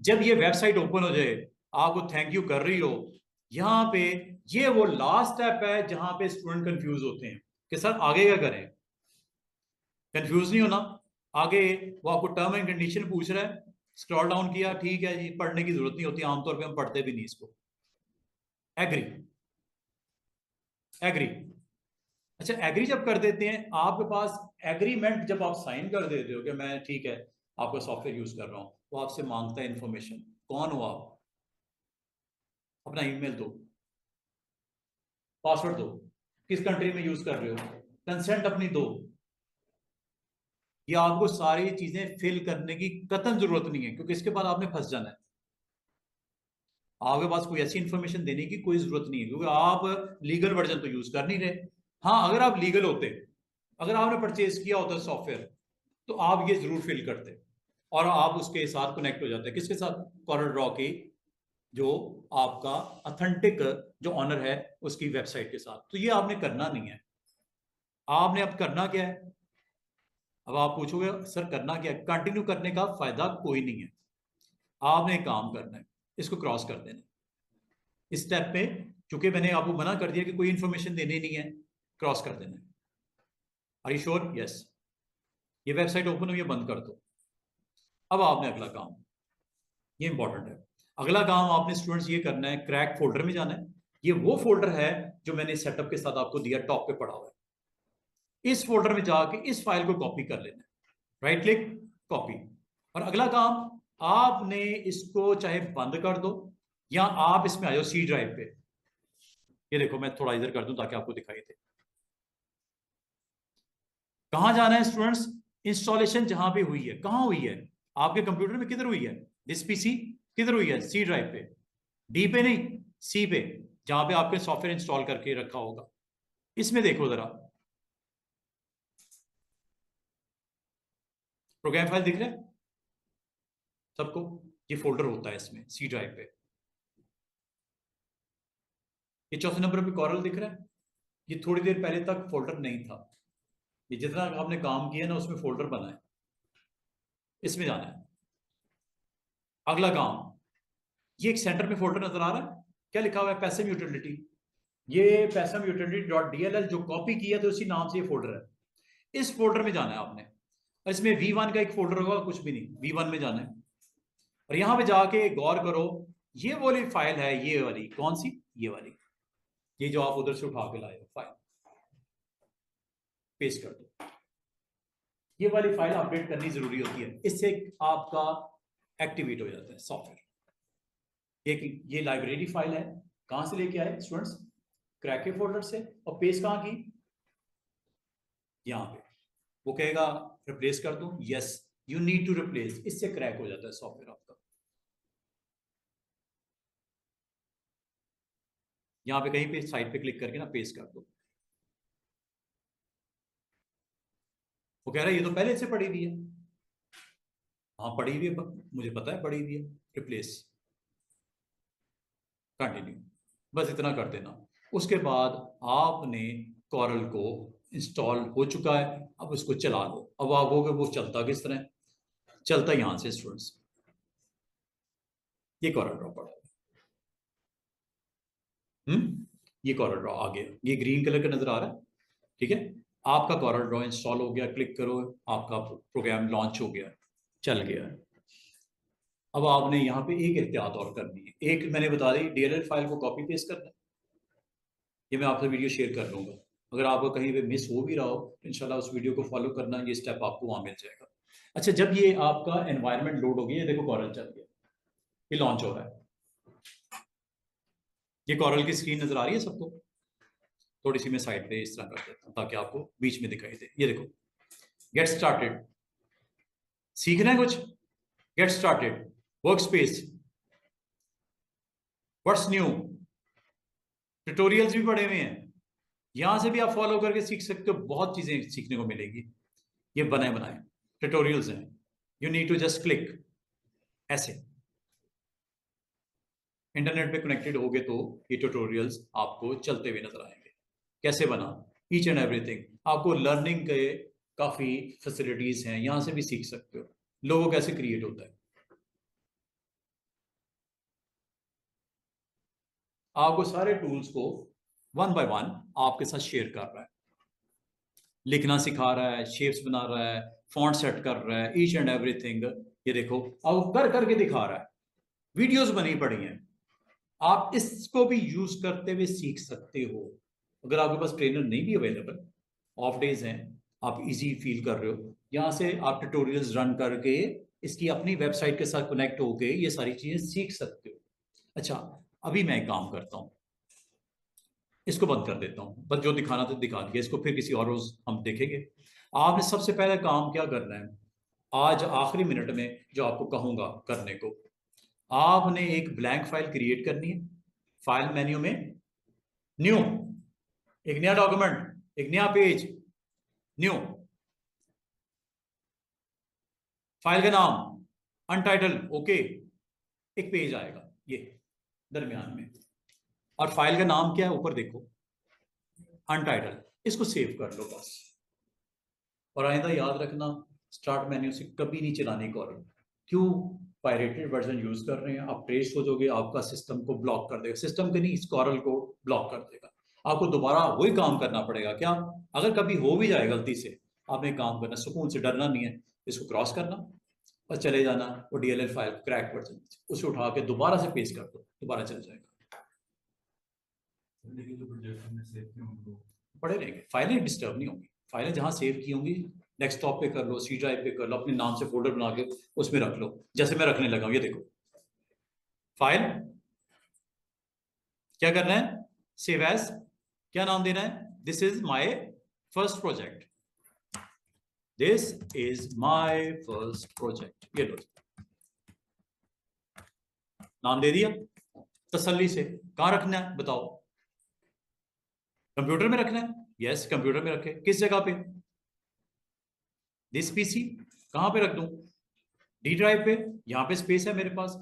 जब ये वेबसाइट ओपन हो जाए, आपको थैंक यू कर रही हो, यहां पे ये वो लास्ट स्टेप है जहां पे स्टूडेंट कंफ्यूज होते हैं कि सर आगे क्या करें। कंफ्यूज नहीं होना। आगे वो आपको टर्म एंड कंडीशन पूछ रहा है, स्क्रॉल डाउन किया, ठीक है जी, पढ़ने की जरूरत नहीं होती, आमतौर पे हम पढ़ते भी नहीं इसको। Agree, agree. अच्छा, एग्री जब कर देते हैं आपके पास, एग्रीमेंट जब आप साइन कर देते हो कि मैं ठीक है आपका सॉफ्टवेयर यूज कर रहा हूं, वो आपसे मांगता है इंफॉर्मेशन, कौन हो आप, अपना ईमेल दो, पासवर्ड दो, किस कंट्री में यूज कर रहे हो, कंसेंट अपनी दो। ये आपको सारी चीजें फिल करने की कतई जरूरत नहीं है, क्योंकि इसके बाद आपने फंस जाना है। आपके पास कोई ऐसी इंफॉर्मेशन देने की कोई जरूरत नहीं है, क्योंकि आप लीगल वर्जन तो यूज कर नहीं रहे। हाँ, अगर आप लीगल होते, अगर आपने परचेज किया होता सॉफ्टवेयर, तो आप ये जरूर फिल करते और आप उसके साथ कनेक्ट हो जाते। किसके साथ? कॉरल ड्रॉ की जो आपका ऑथेंटिक जो ऑनर है उसकी वेबसाइट के साथ। तो ये आपने करना नहीं है। आपने अब करना क्या है? अब आप पूछोगे सर करना क्या है? कंटिन्यू करने का फायदा कोई नहीं है। आपने एक काम करना है, इसको क्रॉस कर देना इस स्टेप पे, क्योंकि मैंने आपको मना कर दिया कि कोई इंफॉर्मेशन देनी नहीं है, क्रॉस कर देना है। Are you sure? यस। ये वेबसाइट ओपन हुई है, बंद कर दो। अब आपने अगला काम, ये इंपॉर्टेंट है, अगला काम आपने स्टूडेंट्स ये करना है, क्रैक फोल्डर में जाना है। ये वो फोल्डर है जो मैंने सेटअप के साथ आपको दिया, टॉप पे पड़ा हुआ है। इस फोल्डर में जाके इस फाइल को कॉपी कर लेना है, राइट क्लिक, कॉपी। और अगला काम, आपने इसको चाहे बंद कर दो या आप इसमें आ जाओ सी ड्राइव पे। ये देखो, मैं थोड़ा इधर कर दूं ताकि आपको दिखाई दे। कहां जाना है स्टूडेंट्स? इंस्टॉलेशन जहां पे हुई है, कहां हुई है? आपके कंप्यूटर में किधर हुई है? दिस पीसी किधर हुई है? सी ड्राइव पे। डी पे नहीं, सी पे, जहां पे आपके सॉफ्टवेयर इंस्टॉल करके रखा होगा। इसमें देखो जरा, प्रोग्राम फाइल दिख रहा है सबको? ये फोल्डर होता है इसमें सी ड्राइव पे। ये चौथे नंबर पे कॉरल दिख रहा है, ये थोड़ी देर पहले तक फोल्डर नहीं था। ये जितना आपने काम किया ना उसमें फोल्डर बना है, इसमें जाना है। अगला काम, ये एक सेंटर में फोल्डर नजर आ रहा है, क्या लिखा हुआ है? Passive utility. ये पैसिव यूटिलिटी डॉट डीएलएल जो कॉपी किया तो उसी नाम से ये फोल्डर है। इस फोल्डर में जाना है आपने, और इसमें V1 का एक फोल्डर होगा, कुछ भी नहीं, V1 में जाना है। और यहां पे जाके गौर करो, ये वाली फाइल है, ये वाली। कौन सी? ये वाली, ये जो आप उधर से उठा के लाए हो फाइल, पेस्ट कर दो। ये वाली फाइल अपडेट करनी जरूरी होती है, इससे आपका एक्टिवेट हो जाता है सॉफ्टवेयर। ये लाइब्रेरी फाइल है, कहां से लेके आए स्टूडेंट्स? क्रैक के फोल्डर से। और पेस्ट कहां की? यहां पे। वो कहेगा रिप्लेस कर दो, yes you need to replace, इससे क्रैक हो जाता है सॉफ्टवेयर आपका। यहां पे कहीं पे साइट पे क्लिक करके ना पेस्ट कर दो। वो कह रहा है ये तो पहले से पड़ी हुई है। हाँ पड़ी हुई है, मुझे पता है पड़ी हुई है। रिप्लेस, कंटिन्यू, बस इतना कर देना। उसके बाद आपने कॉरल को इंस्टॉल हो चुका है, अब उसको चला लो। अब आप कहोगे वो चलता किस तरह? चलता यहां से स्टूडेंट्स, ये कॉरल ड्रॉ पड़ा है। ये कॉरल ड्रॉ आ गया, ये ग्रीन कलर का नजर आ रहा है, ठीक है। आपका कॉरल ड्रॉ इंस्टॉल हो गया, क्लिक करो, आपका प्रोग्राम लॉन्च हो गया, चल गया। अब आपने यहाँ पे एक एहतियात और करनी है। एक मैंने बता दी, डीएलएल फाइल को कॉपी पेस्ट करना है। ये मैं आपसे वीडियो शेयर कर लूंगा, अगर आपको कहीं पे मिस हो भी रहा हो तो इंशाल्लाह उस वीडियो को फॉलो करना, ये स्टेप आपको वहां मिल जाएगा। अच्छा, जब ये आपका एनवायरनमेंट लोड हो गया, ये देखो कॉरल चल गया, ये लॉन्च हो रहा है। ये कॉरल की स्क्रीन नजर आ रही है सबको? थोड़ी सी मैं साइड पे इस तरह कर देता हूँ ताकि आपको बीच में दिखाई दे। ये देखो, गेट स्टार्टेड, सीखना है कुछ? Get started, work space, what's new, tutorials भी पड़े हुए हैं, यहां से भी आप फॉलो करके सीख सकते हो, बहुत चीजें सीखने को मिलेगी। ये बनाए बनाए ट्यूटोरियल्स हैं, you need to just click. ऐसे इंटरनेट पे कनेक्टेड होगे तो ये ट्यूटोरियल्स आपको चलते हुए नजर आएंगे, कैसे बना, ईच एंड एवरीथिंग। आपको लर्निंग के काफी फैसिलिटीज हैं, यहां से भी सीख सकते हो लोगो कैसे क्रिएट होता है। आपको सारे टूल्स को वन बाय वन आपके साथ शेयर कर रहा है, लिखना सिखा रहा है, शेप्स बना रहा है, फॉन्ट सेट कर रहा है, ईच एंड एवरीथिंग। ये देखो, अब कर करके दिखा रहा है, वीडियोस बनी पड़ी हैं, आप इसको भी यूज करते हुए सीख सकते हो। अगर आपके पास ट्रेनर नहीं भी अवेलेबल, ऑफ डेज हैं, आप इजी फील कर रहे हो, यहां से आप ट्यूटोरियल्स रन करके इसकी अपनी वेबसाइट के साथ कनेक्ट होके ये सारी चीजें सीख सकते हो। अच्छा, अभी मैं एक काम करता हूं, इसको बंद कर देता हूं, बस जो दिखाना था दिखा दिया, इसको फिर किसी और रोज हम देखेंगे। आपने सबसे पहले काम क्या करना है, आज आखिरी मिनट में जो आपको कहूंगा करने को, आपने एक ब्लैंक फाइल क्रिएट करनी है। फाइल मेन्यू में न्यू, एक नया डॉक्यूमेंट, एक नया पेज, न्यू, फाइल का नाम अनटाइटल, ओके, एक पेज आएगा ये दरमियान में, और फाइल का नाम क्या है ऊपर देखो, अनटाइटल। इसको सेव कर लो बस। और आइंदा याद रखना, स्टार्ट मेन्यू से कभी नहीं चलाने कॉरल। क्यों? पायरेटेड वर्जन यूज कर रहे हैं, आप ट्रेस हो जाओगे, आपका सिस्टम को ब्लॉक कर देगा, सिस्टम के नहीं, इस कॉरल को ब्लॉक कर देगा। आपको दोबारा वही काम करना पड़ेगा। क्या? अगर कभी हो भी जाए गलती से, आपने काम करना, सुकून से डरना नहीं है, इसको क्रॉस करना और चले जाना, वो डीएलएल फाइल क्रैक वर्जन उसे उठा के दोबारा से पेस्ट कर दो, दोबारा चल जाएगा। पड़े रहेंगे, फाइलें डिस्टर्ब नहीं होंगी, फाइलें जहां सेव की होंगी डेस्कटॉप पे कर लो, सी ड्राइव पे कर लो, अपने नाम से फोल्डर बना के उसमें रख लो, जैसे मैं रखने लगा हूं। ये देखो फाइल, क्या करना है, सेव एज, क्या नाम देना है, this is my first project, this is my first project. ये लो, नाम दे दिया तसल्ली से। कहां रखना है बताओ? कंप्यूटर में रखना है? यस, कंप्यूटर में रखे, किस जगह पे? दिस पीसी, कहाँ पे रख दूं? डी ड्राइव पे, यहाँ पे स्पेस है मेरे पास।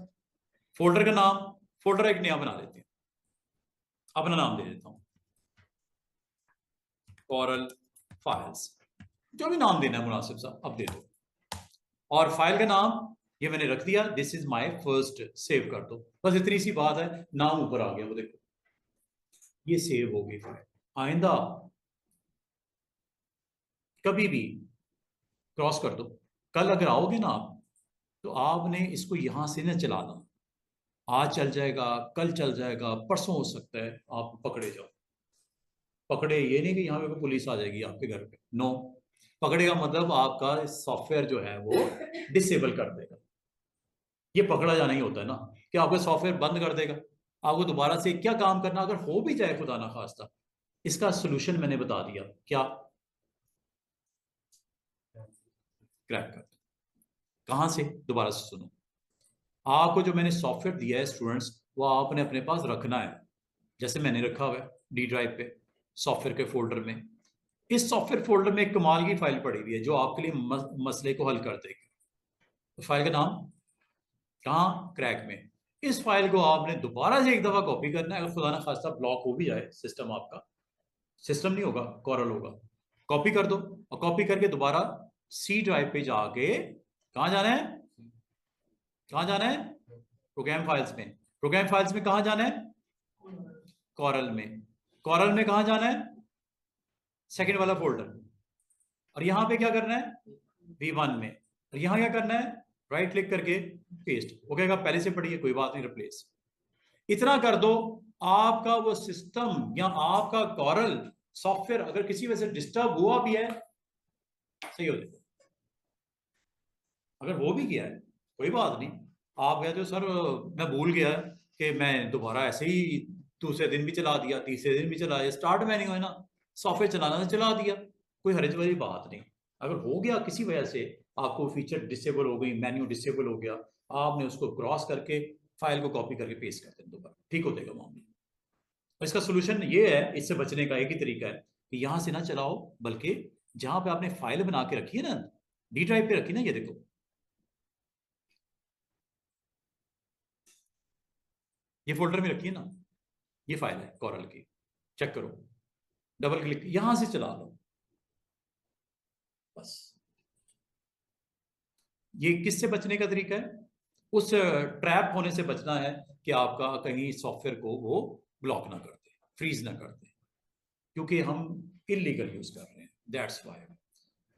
फोल्डर का नाम, फोल्डर एक नया बना लेते हैं, अपना नाम दे देता हूं, कॉरल फाइल्स, जो भी नाम देना है मुनासिब सा अब दे दो। और फाइल का नाम ये मैंने रख दिया, this is my first, save कर दो। बस इतनी सी बात है, नाम ऊपर आ गया, वो देखो ये सेव हो गई फाइल। आइंदा कभी भी क्रॉस कर दो, कल अगर आओगे ना आप, तो आपने इसको यहां से ना चलाना, आज चल जाएगा, कल चल जाएगा, परसों हो सकता है आप पकड़े जाओ। पकड़े ये नहीं कि यहाँ पे पुलिस आ जाएगी आपके घर पे, नो। पकड़ेगा मतलब आपका सॉफ्टवेयर जो है वो डिसेबल कर देगा। ये पकड़ा जाना ही होता है ना, कि आपका सॉफ्टवेयर बंद कर देगा, आपको दोबारा से क्या काम करना, अगर हो भी जाए खुदा ना खास्ता। इसका सोल्यूशन मैंने बता दिया, क्या? क्रैक कर। कहां से? दोबारा से सुनो, आपको जो मैंने सॉफ्टवेयर दिया है स्टूडेंट्स, वो आपने अपने पास रखना है, जैसे मैंने रखा हुआ है डी ड्राइव पे, सॉफ्टवेयर के फोल्डर में। इस सॉफ्टवेयर फोल्डर में एक कमाल की फाइल पड़ी हुई है जो आपके लिए मसले को हल कर देगी। तो फाइल का नाम कहाँ? क्रैक में। इस फाइल को आपने दोबारा से एक दफा कॉपी करना है, अगर खुदा ना खास्ता ब्लॉक हो भी जाए सिस्टम, आपका सिस्टम नहीं होगा, कॉरल होगा। कॉपी कर दो, और कॉपी करके दोबारा सी ड्राइव पे जाके, कहाँ जाना है? कहाँ जाना है? प्रोग्राम फाइल्स में। प्रोग्राम फाइल्स में कहाँ जाना है? कॉरल में। कॉरल में कहाँ जाना है? सेकंड वाला फोल्डर। और यहां पे क्या करना है? V1 में। और यहां क्या करना है? राइट क्लिक करके पेस्ट। वो कहेगा पहले से पड़ी है, कोई बात नहीं, रिप्लेस। इतना कर दो, आपका वो सिस्टम या आपका कॉरल सॉफ्टवेयर अगर किसी वजह से डिस्टर्ब हुआ भी है, सही हो जाएगा। अगर वो भी किया है कोई बात नहीं, आप कहते हो सर मैं भूल गया कि मैं दोबारा ऐसे ही दूसरे दिन भी चला दिया, तीसरे दिन भी चला दिया, स्टार्ट में नहीं हुआ ना, सॉफ्टवेयर चलाना तो चला दिया, कोई हर्ज वाली बात नहीं। अगर हो गया किसी वजह से, आपको फीचर डिसेबल हो गई, मेन्यू डिसेबल हो गया, आपने उसको क्रॉस करके फाइल को कॉपी करके पेस्ट कर देना, दोबारा ठीक हो जाएगा मामला। और इसका सोल्यूशन ये है, इससे बचने का एक ही तरीका है कि यहां से ना चलाओ, बल्कि जहां पे आपने फाइल बना के रखी है ना, डी ड्राइव पे रखी ना, ये देखो ये फोल्डर में रखी है ना, ये फाइल है कॉरल की, चेक करो, डबल क्लिक यहां से चला लो बस। ये किससे बचने का तरीका है? उस ट्रैप होने से बचना है कि आपका कहीं सॉफ्टवेयर को वो ब्लॉक ना कर दे, फ्रीज ना कर दे, क्योंकि हम इलीगल यूज कर रहे हैं, दैट्स वाई।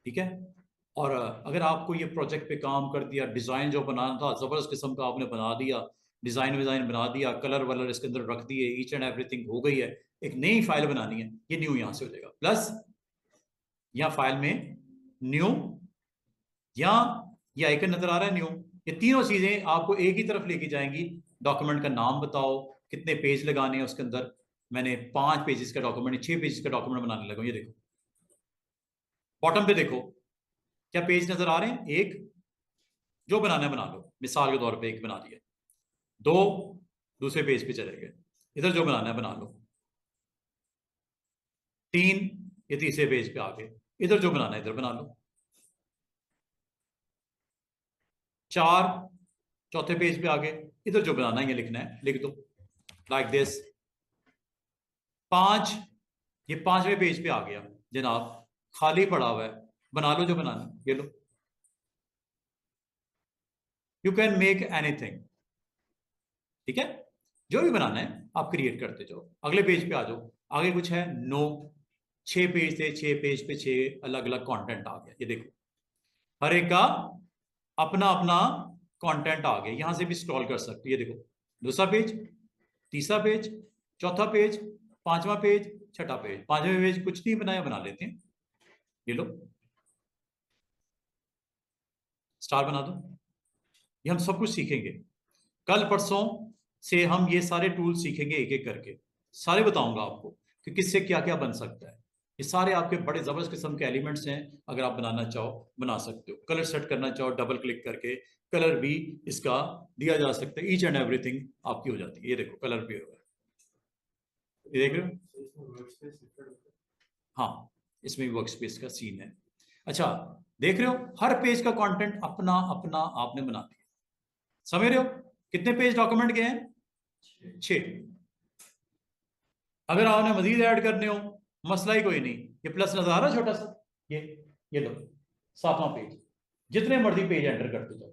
ठीक है। और अगर आपको ये प्रोजेक्ट पे काम कर दिया, डिजाइन जो बनाना था जबरदस्त किस्म का आपने बना दिया, डिजाइन विजाइन बना दिया, कलर वलर इसके अंदर रख दिए, ईच एंड एवरीथिंग हो गई है, एक नई फाइल बनानी है, ये न्यू यहां से हो जाएगा, प्लस या फाइल में न्यू, या ये आइकन नजर आ रहा है न्यू, ये तीनों चीजें आपको एक ही तरफ लेके जाएंगी। डॉक्यूमेंट का नाम बताओ, कितने पेज लगाने हैं उसके अंदर। मैंने 5 पेजेस का डॉक्यूमेंट, 6 पेजेस का डॉक्यूमेंट बनाने लगा, ये देखो बॉटम पे देखो, क्या पेज नजर आ रहे हैं? एक, जो बनाना है बना लो, मिसाल के तौर पे एक बना दिया, दो दूसरे पेज पे चले गए, इधर जो बनाना है बना लो, तीन ये तीसरे पेज पे आ गए, इधर जो बनाना है इधर बना लो, चार चौथे पेज पे आ गए, इधर जो बनाना है ये लिखना है लिख दो, लाइक दिस। पांच, ये 5वें पेज पे आ गया जनाब, खाली पड़ा हुआ है, बना लो जो बनाना है, ये लो। यू कैन मेक एनीथिंग, ठीक है, जो भी बनाना है आप क्रिएट करते जाओ। अगले पेज पे आ जाओ, आगे कुछ है? नो। 6 पेज थे, 6 पेज पे 6 अलग अलग कंटेंट आ गया, ये देखो हर एक का अपना अपना कंटेंट आ गया, यहां से भी स्क्रॉल कर सकते हो, ये देखो दूसरा पेज, तीसरा पेज, चौथा पेज, 5वां पेज, छठा पेज। 5वें पेज कुछ नहीं बनाया, बना लेते हैं, ये लो स्टार बना दो। ये हम सब कुछ सीखेंगे, कल परसों से हम ये सारे टूल सीखेंगे एक एक करके, सारे बताऊंगा आपको कि किससे क्या क्या बन सकता है। ये सारे आपके बड़े जबरदस्त किस्म के एलिमेंट्स हैं, अगर आप बनाना चाहो बना सकते हो। कलर सेट करना चाहो डबल क्लिक करके कलर भी इसका दिया जा सकता है, ईच एंड एवरीथिंग आपकी हो जाती है। ये देखो कलर भी होगा, ये देख रहे हो? हाँ, इसमें भी वर्क स्पेस का सीन है। अच्छा, देख रहे हो, हर पेज का कंटेंट अपना अपना आपने बना दिया। समझ रहे हो कितने पेज डॉक्यूमेंट के हैं? 6। अगर आपने मजीद ऐड करने हो, मसला ही कोई नहीं, ये प्लस नजर आ रहा है छोटा सा, ये लो 7वां पेज, जितने मर्जी पेज एंटर करते जाओ,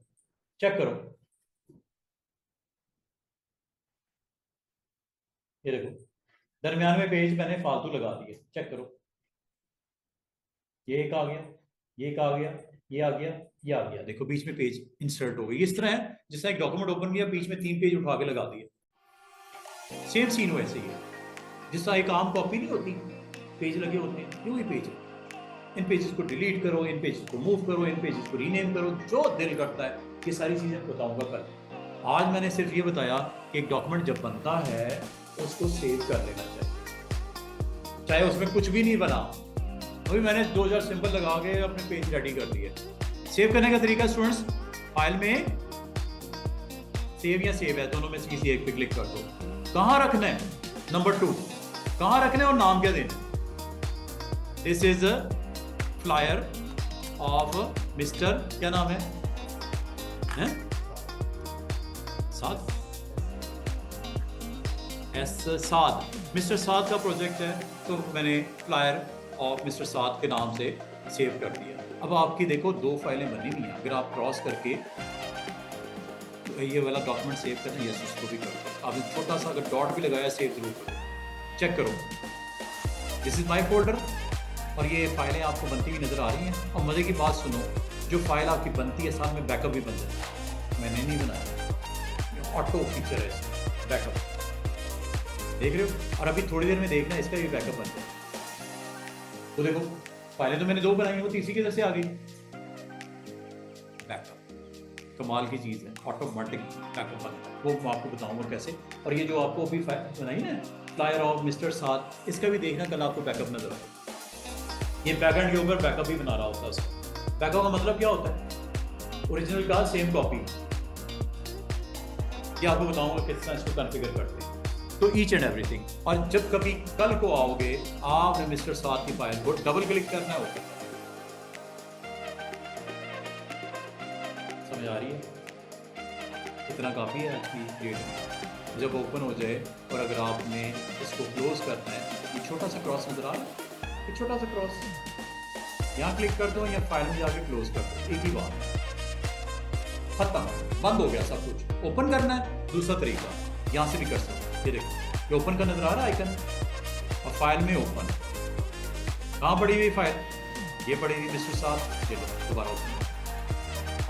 चेक करो, ये देखो दरमियान में पेज मैंने फालतू लगा दिए, चेक करो, ये एक आ गया, ये एक आ गया, ये आ गया, ये आ गया, देखो बीच में पेज इंसर्ट हो गई। इस तरह है जिससे एक डॉक्यूमेंट ओपन किया, बीच में 3 पेज उठा के लगा दिए, सेम सीन वैसे ही है। जिस तरह एक आम कॉपी नहीं होती, पेज लगे होते हैं, ये वही पेज है। इन पेजेस को डिलीट करो, इन पेजेस को मूव करो, इन पेजेस को रीनेम करो, जो दिल करता है। ये सारी चीजें बताऊंगा कल। आज मैंने सिर्फ ये बताया कि एक डॉक्यूमेंट जब बनता है उसको सेव कर लेना चाहिए, चाहे उसमें कुछ भी नहीं बना। अभी मैंने 2000 सिंबल लगा के अपने पेज रेडी कर दिए। सेव करने का तरीका स्टूडेंट्स, फाइल में सेव या सेव है, दोनों में से किसी एक पे क्लिक कर दो। कहां रखना है? नंबर 2, कहां रखना है और नाम क्या देना? This is flyer of mister, क्या नाम है? साद, एस साद, मिस्टर साद का प्रोजेक्ट है, तो मैंने फ्लायर ऑफ मिस्टर साद के नाम से सेव कर दिया। अब आपकी देखो 2 फाइलें बनी हुई हैं, अगर आप क्रॉस करके तो ये वाला डॉक्यूमेंट सेव करना, यस उसको भी करो। आपने छोटा सा अगर डॉट भी लगाया, सेव जरूर करो, चेक करो। दिस इज माई फोल्डर, और ये फाइलें आपको बनती हुई नजर आ रही हैं। और मजे की बात सुनो, जो फाइल आपकी बनती है साथ में बैकअप भी बन जाता है, मैंने नहीं बनाया, ऑटो फीचर है इसमें बैकअप, देख रहे हो। और अभी थोड़ी देर में देखना इसका भी बैकअप बन जाए। तो देखो फाइलें तो मैंने 2 बनाई, वो तीसरी की तरह से आ गई बैकअप। कमाल की चीज़ है, ऑटोमेटिक बैकअप बनता है, वो मैं आपको बताऊंगा कैसे। और ये जो आपको अभी बनाई ना फ्लायर ऑफ मिस्टर साद, इसका भी देखना कल आपको बैकअप नजर आए। ये बैकएंड के ऊपर बैकअप भी बना रहा होता है उसका। बैकअप का मतलब क्या होता है? ओरिजिनल का सेम कॉपी। ये आपको बताऊंगा किस तरह इसको कॉन्फ़िगर करते हैं, तो ईच एंड एवरीथिंग। और जब कभी कल को आओगे, आपने मिस्टर साद की फाइल को डबल क्लिक करना होगा। समझ आ रही है? इतना काफ़ी है आज की डेट में। जब ओपन हो जाए और अगर आपने इसको क्लोज करना है, ये छोटा सा क्रॉस नजर आ रहा है, ये छोटा सा क्रॉस, यहाँ क्लिक कर दो या फाइल में जाके क्लोज कर दो, एक ही बात, खत्म, बंद हो गया सब कुछ। ओपन करना है दूसरा तरीका, यहाँ से भी कर सकते। ये देखो ये ओपन का नजर आ रहा है आइकन, और फाइल में ओपन, कहाँ पड़ी हुई फाइल? ये पड़ी हुई मिस्टर साहब, ये लो दोबारा ओपन।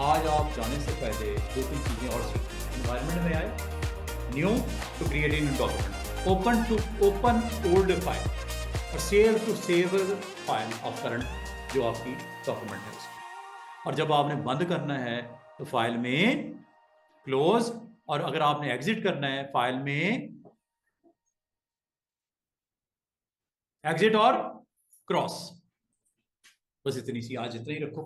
आज आप जाने से पहले 2-3 चीजें और सीखें। एनवायरमेंट में आए, new to create in document, open to open old file, और save to save file of current जो आपकी डॉक्यूमेंट है उसकी। और जब आपने बंद करना है तो फाइल में क्लोज, और अगर आपने एग्जिट करना है फाइल में एग्जिट और क्रॉस। बस इतनी सी आज इतना ही रखो।